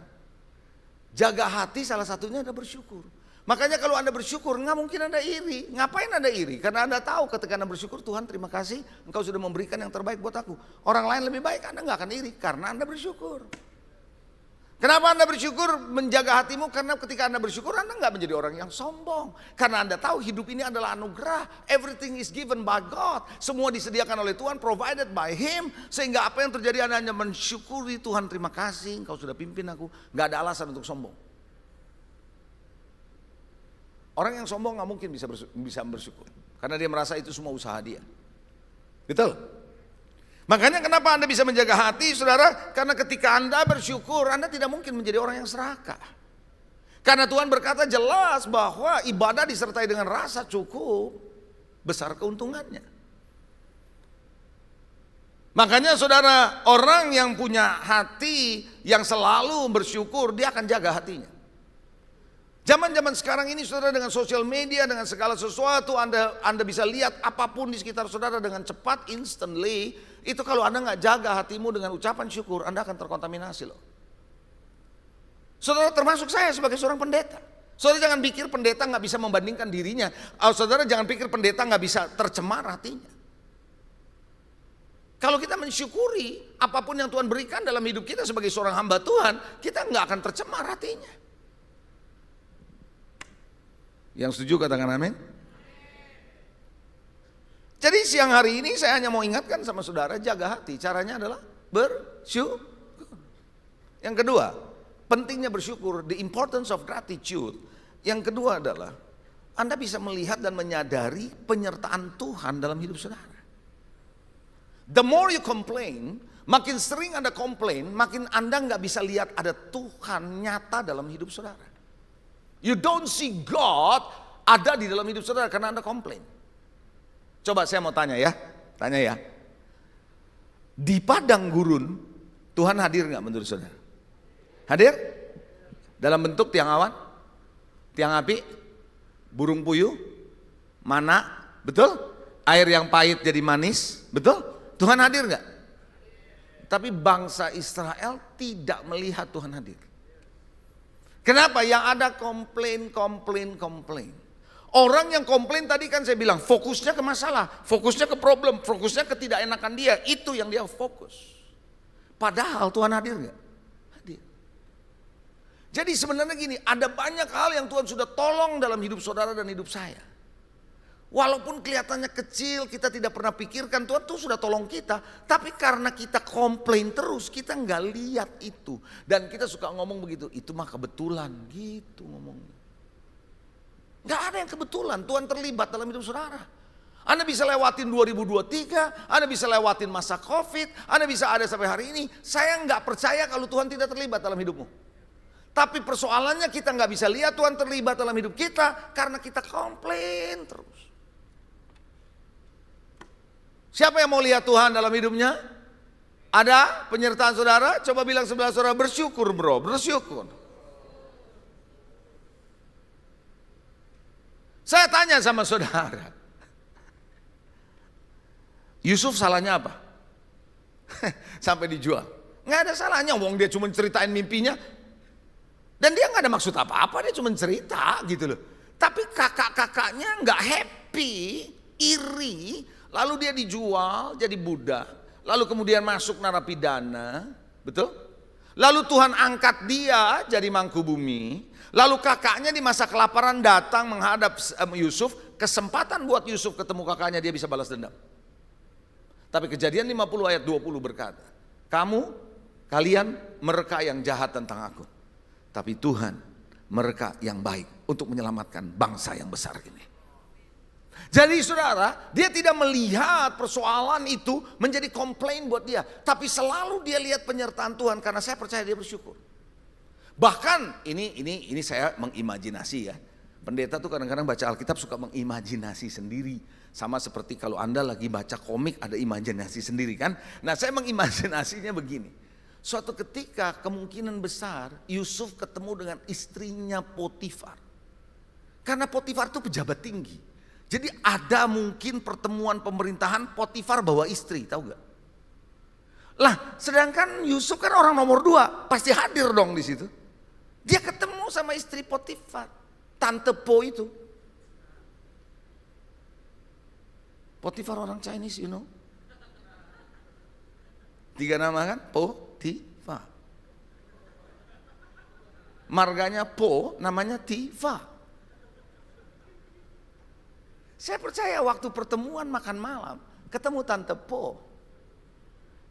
jaga hati salah satunya adalah bersyukur. Makanya kalau Anda bersyukur nggak mungkin Anda iri. Ngapain Anda iri? Karena Anda tahu ketika Anda bersyukur, Tuhan terima kasih Engkau sudah memberikan yang terbaik buat aku. Orang lain lebih baik, Anda nggak akan iri karena Anda bersyukur. Kenapa Anda bersyukur menjaga hatimu? Karena ketika Anda bersyukur Anda nggak menjadi orang yang sombong. Karena Anda tahu hidup ini adalah anugerah. Everything is given by God. Semua disediakan oleh Tuhan, provided by Him. Sehingga apa yang terjadi Anda hanya mensyukuri, Tuhan terima kasih Engkau sudah pimpin aku. Nggak ada alasan untuk sombong. Orang yang sombong nggak mungkin bisa bersyukur. Karena dia merasa itu semua usaha dia. Betul? Makanya kenapa Anda bisa menjaga hati saudara? Karena ketika Anda bersyukur, Anda tidak mungkin menjadi orang yang serakah. Karena Tuhan berkata jelas bahwa ibadah disertai dengan rasa cukup, besar keuntungannya. Makanya saudara, orang yang punya hati yang selalu bersyukur, dia akan jaga hatinya. Zaman-zaman sekarang ini saudara, dengan sosial media, dengan segala sesuatu, Anda bisa lihat apapun di sekitar saudara dengan cepat, instantly. Itu kalau Anda nggak jaga hatimu dengan ucapan syukur, Anda akan terkontaminasi loh. Saudara, termasuk saya sebagai seorang pendeta. Saudara jangan pikir pendeta nggak bisa membandingkan dirinya. Saudara jangan pikir pendeta nggak bisa tercemar hatinya. Kalau kita mensyukuri apapun yang Tuhan berikan dalam hidup kita sebagai seorang hamba Tuhan, kita nggak akan tercemar hatinya. Yang setuju katakan amin. Jadi siang hari ini saya hanya mau ingatkan sama saudara, jaga hati. Caranya adalah bersyukur. Yang kedua, pentingnya bersyukur, the importance of gratitude. Yang kedua adalah Anda bisa melihat dan menyadari penyertaan Tuhan dalam hidup saudara. The more you complain, makin sering Anda komplain, makin Anda nggak bisa lihat ada Tuhan nyata dalam hidup saudara. You don't see God ada di dalam hidup saudara karena Anda komplain. Coba saya mau tanya ya. Di padang gurun, Tuhan hadir nggak menurut saudara? Hadir? Dalam bentuk tiang awan, tiang api, burung puyuh, mana, betul? Air yang pahit jadi manis, betul? Tuhan hadir nggak? Tapi bangsa Israel tidak melihat Tuhan hadir. Kenapa? Yang ada komplain. Orang yang komplain tadi kan saya bilang fokusnya ke masalah, fokusnya ke problem, fokusnya ke ketidakenakan dia. Itu yang dia fokus. Padahal Tuhan hadir nggak? Hadir. Jadi sebenarnya gini, ada banyak hal yang Tuhan sudah tolong dalam hidup saudara dan hidup saya. Walaupun kelihatannya kecil, kita tidak pernah pikirkan Tuhan tuh sudah tolong kita. Tapi karena kita komplain terus, kita nggak lihat itu. Dan kita suka ngomong begitu, itu mah kebetulan gitu ngomongnya. Nggak ada yang kebetulan, Tuhan terlibat dalam hidup saudara. Anda bisa lewatin 2023, Anda bisa lewatin masa COVID, Anda bisa ada sampai hari ini. Saya nggak percaya kalau Tuhan tidak terlibat dalam hidupmu. Tapi persoalannya kita nggak bisa lihat Tuhan terlibat dalam hidup kita karena kita komplain terus. Siapa yang mau lihat Tuhan dalam hidupnya? Ada penyertaan saudara? Coba bilang sebelah saudara, bersyukur bro, bersyukur. Saya tanya sama saudara, Yusuf salahnya apa? Sampai dijual. Nggak ada salahnya, wong dia cuma ceritain mimpinya. Dan dia nggak ada maksud apa-apa, dia cuma cerita gitu loh. Tapi kakak-kakaknya nggak happy, iri. Lalu dia dijual jadi budak. Lalu kemudian masuk narapidana, betul? Lalu Tuhan angkat dia jadi mangku bumi. Lalu kakaknya di masa kelaparan datang menghadap Yusuf. Kesempatan buat Yusuf ketemu kakaknya, dia bisa balas dendam. Tapi Kejadian 50 ayat 20 berkata, kalian mereka yang jahat tentang aku. Tapi Tuhan mereka yang baik untuk menyelamatkan bangsa yang besar ini. Jadi saudara, dia tidak melihat persoalan itu menjadi komplain buat dia. Tapi selalu dia lihat penyertaan Tuhan karena saya percaya dia bersyukur. Bahkan ini saya mengimajinasi ya. Pendeta tuh kadang-kadang baca Alkitab suka mengimajinasi sendiri. Sama seperti kalau Anda lagi baca komik ada imajinasi sendiri kan. Nah saya mengimajinasinya begini. Suatu ketika kemungkinan besar Yusuf ketemu dengan istrinya Potifar. Karena Potifar itu pejabat tinggi. Jadi ada mungkin pertemuan pemerintahan, Potifar bawa istri, tahu gak? Lah, sedangkan Yusuf kan orang nomor 2, pasti hadir dong di situ. Dia ketemu sama istri Potifar, Tante Po itu. Potifar orang Chinese, you know. 3 nama kan? Potifar. Marganya Po, namanya Tifa. Saya percaya waktu pertemuan makan malam, ketemu Tante Po.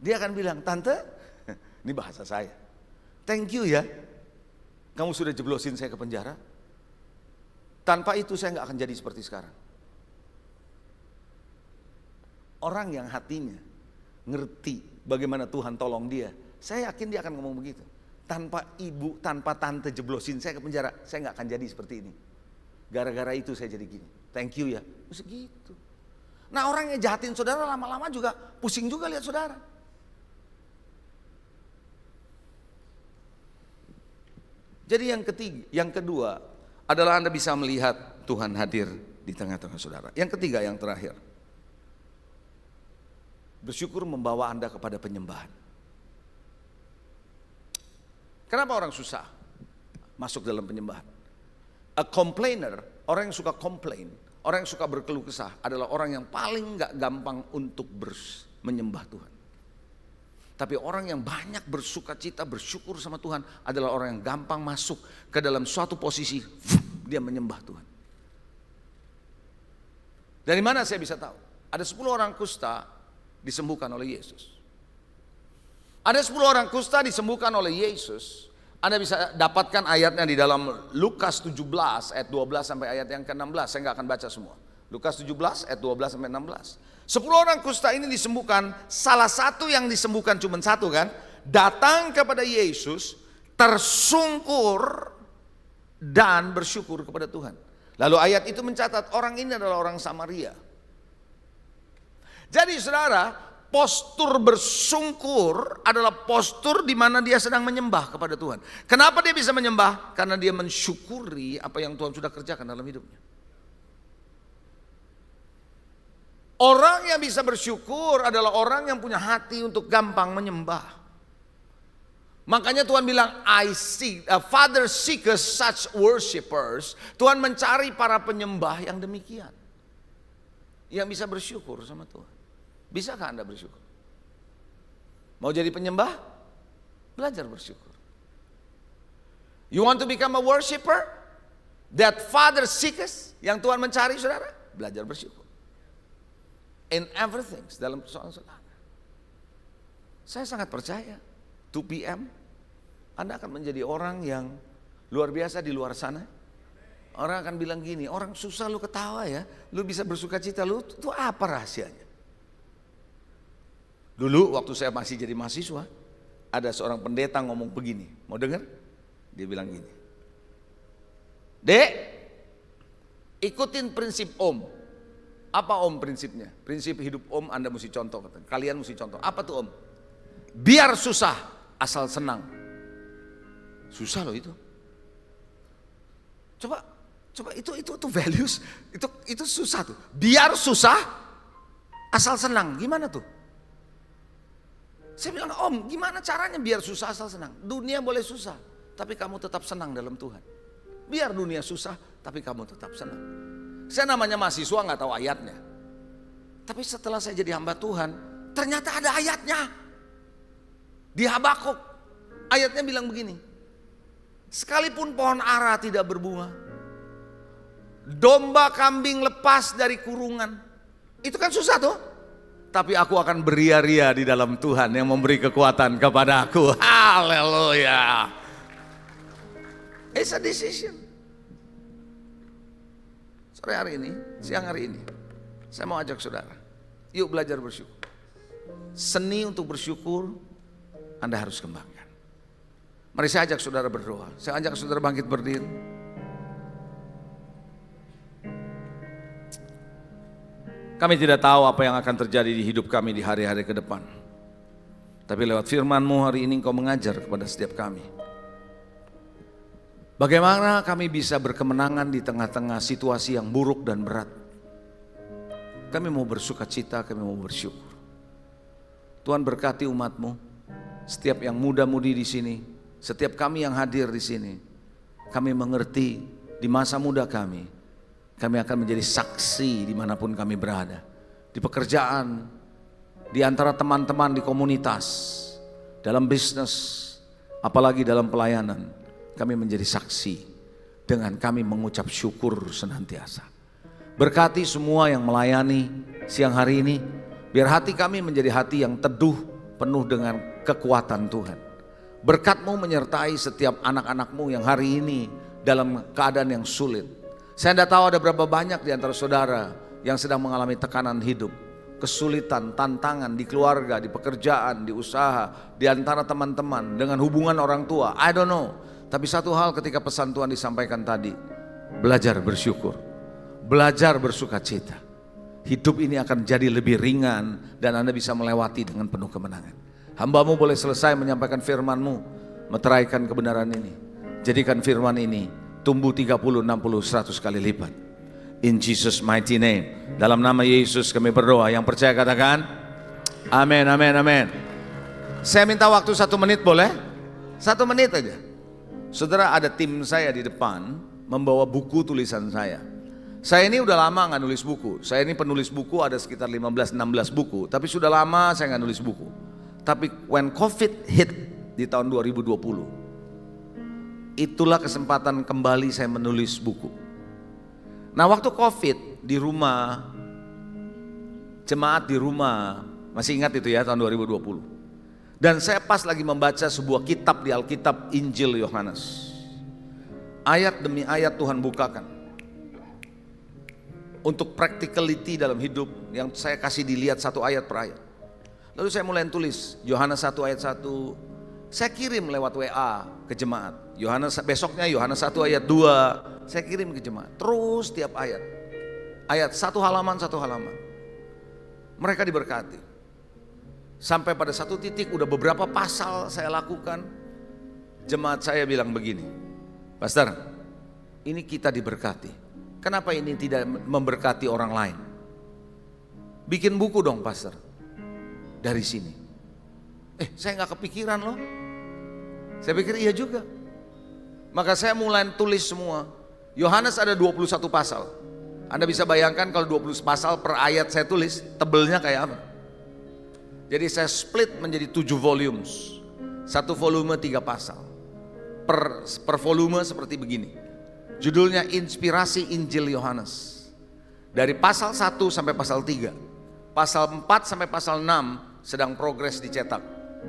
Dia akan bilang, Tante, ini bahasa saya. Thank you ya, kamu sudah jeblosin saya ke penjara. Tanpa itu saya nggak akan jadi seperti sekarang. Orang yang hatinya ngerti bagaimana Tuhan tolong dia, saya yakin dia akan ngomong begitu. Tanpa ibu, tanpa tante jeblosin saya ke penjara, saya nggak akan jadi seperti ini. Gara-gara itu saya jadi gini. Thank you ya. Terus gitu. Nah orang yang jahatin saudara lama-lama juga pusing juga lihat saudara. Jadi yang kedua adalah Anda bisa melihat Tuhan hadir di tengah-tengah saudara. Yang ketiga, yang terakhir. Bersyukur membawa Anda kepada penyembahan. Kenapa orang susah masuk dalam penyembahan? A complainer, orang yang suka komplain, orang yang suka berkeluh kesah adalah orang yang paling gak gampang untuk menyembah Tuhan. Tapi orang yang banyak bersuka cita, bersyukur sama Tuhan adalah orang yang gampang masuk ke dalam suatu posisi, dia menyembah Tuhan. Dari mana saya bisa tahu? Ada 10 orang kusta disembuhkan oleh Yesus. Ada 10 orang kusta disembuhkan oleh Yesus. Anda bisa dapatkan ayatnya di dalam Lukas 17 ayat 12 sampai ayat yang ke-16. Saya nggak akan baca semua. Lukas 17 ayat 12 sampai 16. 10 orang kusta ini disembuhkan. Salah satu yang disembuhkan cuma satu kan. Datang kepada Yesus, tersungkur dan bersyukur kepada Tuhan. Lalu ayat itu mencatat orang ini adalah orang Samaria. Jadi saudara, postur bersungkur adalah postur di mana dia sedang menyembah kepada Tuhan. Kenapa dia bisa menyembah? Karena dia mensyukuri apa yang Tuhan sudah kerjakan dalam hidupnya. Orang yang bisa bersyukur adalah orang yang punya hati untuk gampang menyembah. Makanya Tuhan bilang, Father seeketh such worshipers. Tuhan mencari para penyembah yang demikian. Yang bisa bersyukur sama Tuhan. Bisakah Anda bersyukur? Mau jadi penyembah? Belajar bersyukur. You want to become a worshiper? That Father seeketh, yang Tuhan mencari saudara? Belajar bersyukur. In everything, dalam persoalan saudara. Saya sangat percaya 2 PM Anda akan menjadi orang yang luar biasa di luar sana. Orang akan bilang gini, orang susah lu ketawa ya, lu bisa bersuka cita, lu itu apa rahasianya? Dulu waktu saya masih jadi mahasiswa, ada seorang pendeta ngomong begini, mau dengar? Dia bilang gini, Dek, ikutin prinsip Om. Apa Om prinsipnya? Prinsip hidup Om Anda mesti contoh, kalian mesti contoh. Apa tuh Om? Biar susah, asal senang. Susah loh itu. Coba itu values, itu susah tuh. Biar susah, asal senang. Gimana tuh? Saya bilang, Om, gimana caranya biar susah asal senang? Dunia boleh susah, tapi kamu tetap senang dalam Tuhan. Biar dunia susah, tapi kamu tetap senang. Saya namanya mahasiswa nggak tahu ayatnya. Tapi setelah saya jadi hamba Tuhan, ternyata ada ayatnya. Di Habakuk, ayatnya bilang begini. Sekalipun pohon ara tidak berbunga, domba kambing lepas dari kurungan. Itu kan susah tuh. Tapi aku akan beria-ria di dalam Tuhan yang memberi kekuatan kepada aku. Haleluya. It's a decision. Sore hari ini, siang hari ini, saya mau ajak saudara, yuk belajar bersyukur. Seni untuk bersyukur Anda harus kembangkan. Mari saya ajak saudara berdoa. Saya ajak saudara bangkit berdiri. Kami tidak tahu apa yang akan terjadi di hidup kami di hari-hari ke depan. Tapi lewat firman-Mu hari ini Engkau mengajar kepada setiap kami. Bagaimana kami bisa berkemenangan di tengah-tengah situasi yang buruk dan berat. Kami mau bersuka cita, kami mau bersyukur. Tuhan berkati umat-Mu, setiap yang muda-mudi di sini, setiap kami yang hadir di sini. Kami mengerti di masa muda kami akan menjadi saksi dimanapun kami berada. Di pekerjaan, di antara teman-teman di komunitas, dalam bisnis, apalagi dalam pelayanan. Kami menjadi saksi dengan kami mengucap syukur senantiasa. Berkati semua yang melayani siang hari ini. Biar hati kami menjadi hati yang teduh, penuh dengan kekuatan Tuhan. Berkat-Mu menyertai setiap anak-anak-Mu yang hari ini dalam keadaan yang sulit. Saya tidak tahu ada berapa banyak di antara saudara yang sedang mengalami tekanan hidup, kesulitan, tantangan di keluarga, di pekerjaan, di usaha, di antara teman-teman, dengan hubungan orang tua. I don't know. Tapi satu hal ketika pesan Tuhan disampaikan tadi, belajar bersyukur, belajar bersuka cita. Hidup ini akan jadi lebih ringan dan Anda bisa melewati dengan penuh kemenangan. Hamba-Mu boleh selesai menyampaikan firman-Mu, meteraikan kebenaran ini. Jadikan firman ini tumbuh 30, 60, 100 kali lipat. In Jesus mighty name. Dalam nama Yesus kami berdoa. Yang percaya katakan amin, amin, amin. Saya minta waktu 1 menit boleh? 1 menit aja. Saudara, ada tim saya di depan membawa buku tulisan saya. Saya ini udah lama nggak nulis buku. Saya ini penulis buku ada sekitar 15-16 buku. Tapi sudah lama saya nggak nulis buku. Tapi when COVID hit di tahun 2020, itulah kesempatan kembali saya menulis buku. Nah, waktu COVID di rumah, jemaat di rumah, masih ingat itu ya tahun 2020. Dan saya pas lagi membaca sebuah kitab di Alkitab, Injil Yohanes. Ayat demi ayat Tuhan bukakan. Untuk practicality dalam hidup yang saya kasih dilihat satu ayat per ayat. Lalu saya mulai tulis Yohanes 1 ayat 1. Saya kirim lewat WA ke jemaat. Besoknya Yohanes 1 ayat 2. Saya kirim ke jemaat. Terus tiap ayat. Ayat satu halaman. Mereka diberkati. Sampai pada satu titik udah beberapa pasal saya lakukan. Jemaat saya bilang begini, Pastor, ini kita diberkati. Kenapa ini tidak memberkati orang lain? Bikin buku dong, Pastor. Dari sini. Saya nggak kepikiran loh. Saya pikir iya juga. Maka saya mulai tulis semua. Yohanes ada 21 pasal. Anda bisa bayangkan kalau 20 pasal per ayat saya tulis, tebelnya kayak apa? Jadi saya split menjadi 7 volumes. Satu volume 3 pasal. Per volume seperti begini. Judulnya Inspirasi Injil Yohanes. Dari pasal 1 sampai pasal 3. Pasal 4 sampai pasal 6 sedang progres dicetak.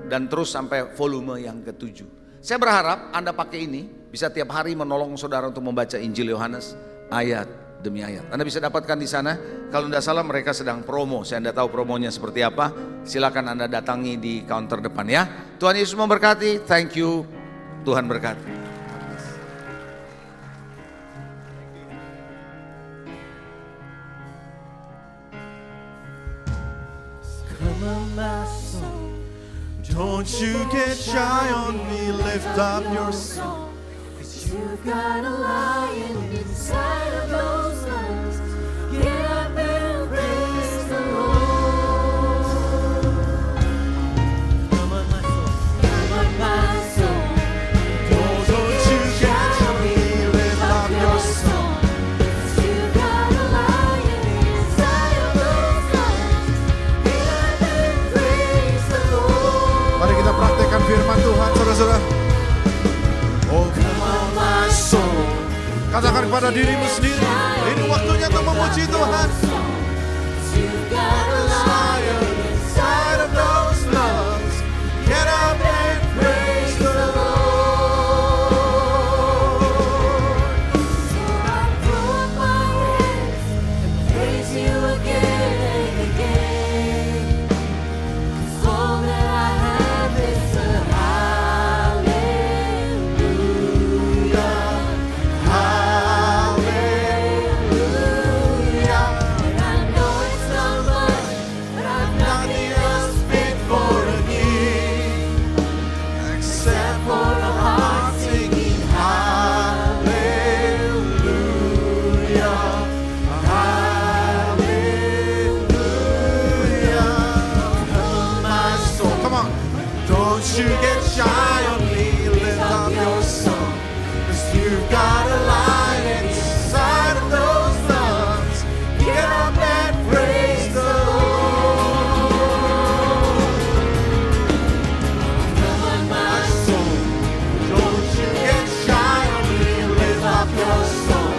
Dan terus sampai volume yang ke-7. Saya berharap Anda pakai ini bisa tiap hari menolong saudara untuk membaca Injil Yohanes ayat demi ayat. Anda bisa dapatkan di sana. Kalau tidak salah mereka sedang promo. Saya tidak tahu promonya seperti apa. Silakan Anda datangi di counter depan ya. Tuhan Yesus memberkati. Thank you. Tuhan berkati. Come on, my soul, don't you get shy on me, lift up your soul. You've got a lion inside of those lungs. Get up and praise the Lord. Come on, my soul, Come on, my soul, don't you get shy on me, lift up your soul. you've got a lion inside of those lungs. Get up and praise the Lord. Mari kita praktekkan firman Tuhan, saudara-saudara. Oh, come on, my soul. Katakan kepada dirimu sendiri, ini waktunya untuk memuji Tuhan. You've got a lion Inside of those lungs, get up and praise the Lord. I throw up my hands and praise you again and again. 'Cause all that I have is a hallelujah, hallelujah. And I know it's not much, but I've nothing else fit for a king Except for a heart singing hallelujah, hallelujah. Come on, my soul. Come on. Don't you get shy on me, lift up your song. 'Cause you've got a lion inside of those lungs. Get up and praise the Lord. Come on, My soul, don't you get shy on me, lift up your song.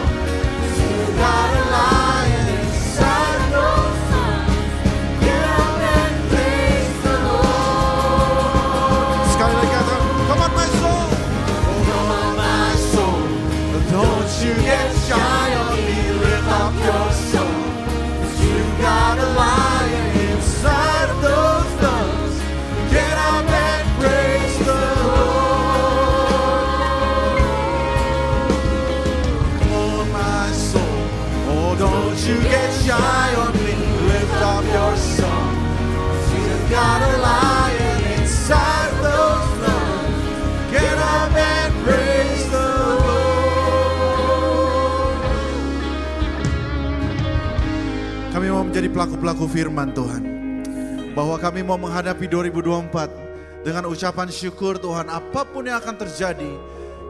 'Cause you've got a lion inside of those lungs. Get up and praise the Lord. Sekali lagi katakan, come on my soul. Oh, come on my soul, don't you get shy on me, lift up your song. 'Cause you've got a lion inside of those lungs. Get up and praise the Lord. Come on, my soul. Oh, don't you get shy on me. Lift up your song. You've got a lion inside of those lungs. Get up and praise the Lord. Kami mau menjadi pelaku-pelaku firman Tuhan. Bahwa kami mau menghadapi 2024 dengan ucapan syukur Tuhan, apapun yang akan terjadi,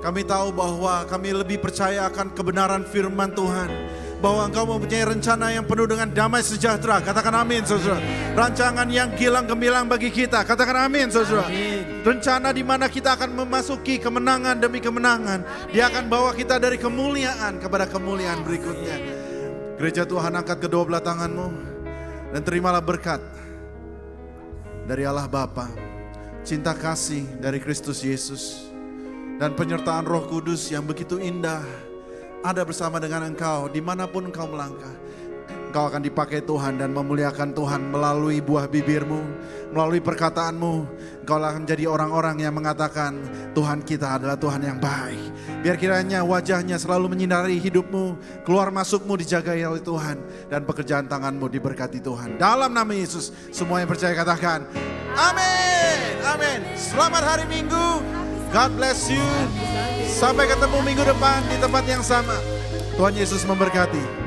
kami tahu bahwa kami lebih percaya akan kebenaran firman Tuhan. Bahwa Engkau mempunyai rencana yang penuh dengan damai sejahtera. Katakan amin, saudara. Rancangan yang gilang gemilang bagi kita. Katakan amin, saudara. Rencana di mana kita akan memasuki kemenangan demi kemenangan. Dia akan bawa kita dari kemuliaan kepada kemuliaan berikutnya. Gereja Tuhan, angkat kedua belah tanganmu dan terimalah berkat dari Allah Bapa, cinta kasih dari Kristus Yesus, dan penyertaan Roh Kudus yang begitu indah ada bersama dengan engkau dimanapun engkau melangkah. Engkau akan dipakai Tuhan dan memuliakan Tuhan melalui buah bibirmu, melalui perkataanmu. Engkau akan menjadi orang-orang yang mengatakan Tuhan kita adalah Tuhan yang baik. Biar kiranya wajahnya selalu menyinari hidupmu, keluar masukmu dijagai oleh Tuhan, dan pekerjaan tanganmu diberkati Tuhan. Dalam nama Yesus, semua yang percaya katakan amin, amin. Selamat hari Minggu, God bless you. Sampai ketemu minggu depan di tempat yang sama. Tuhan Yesus memberkati.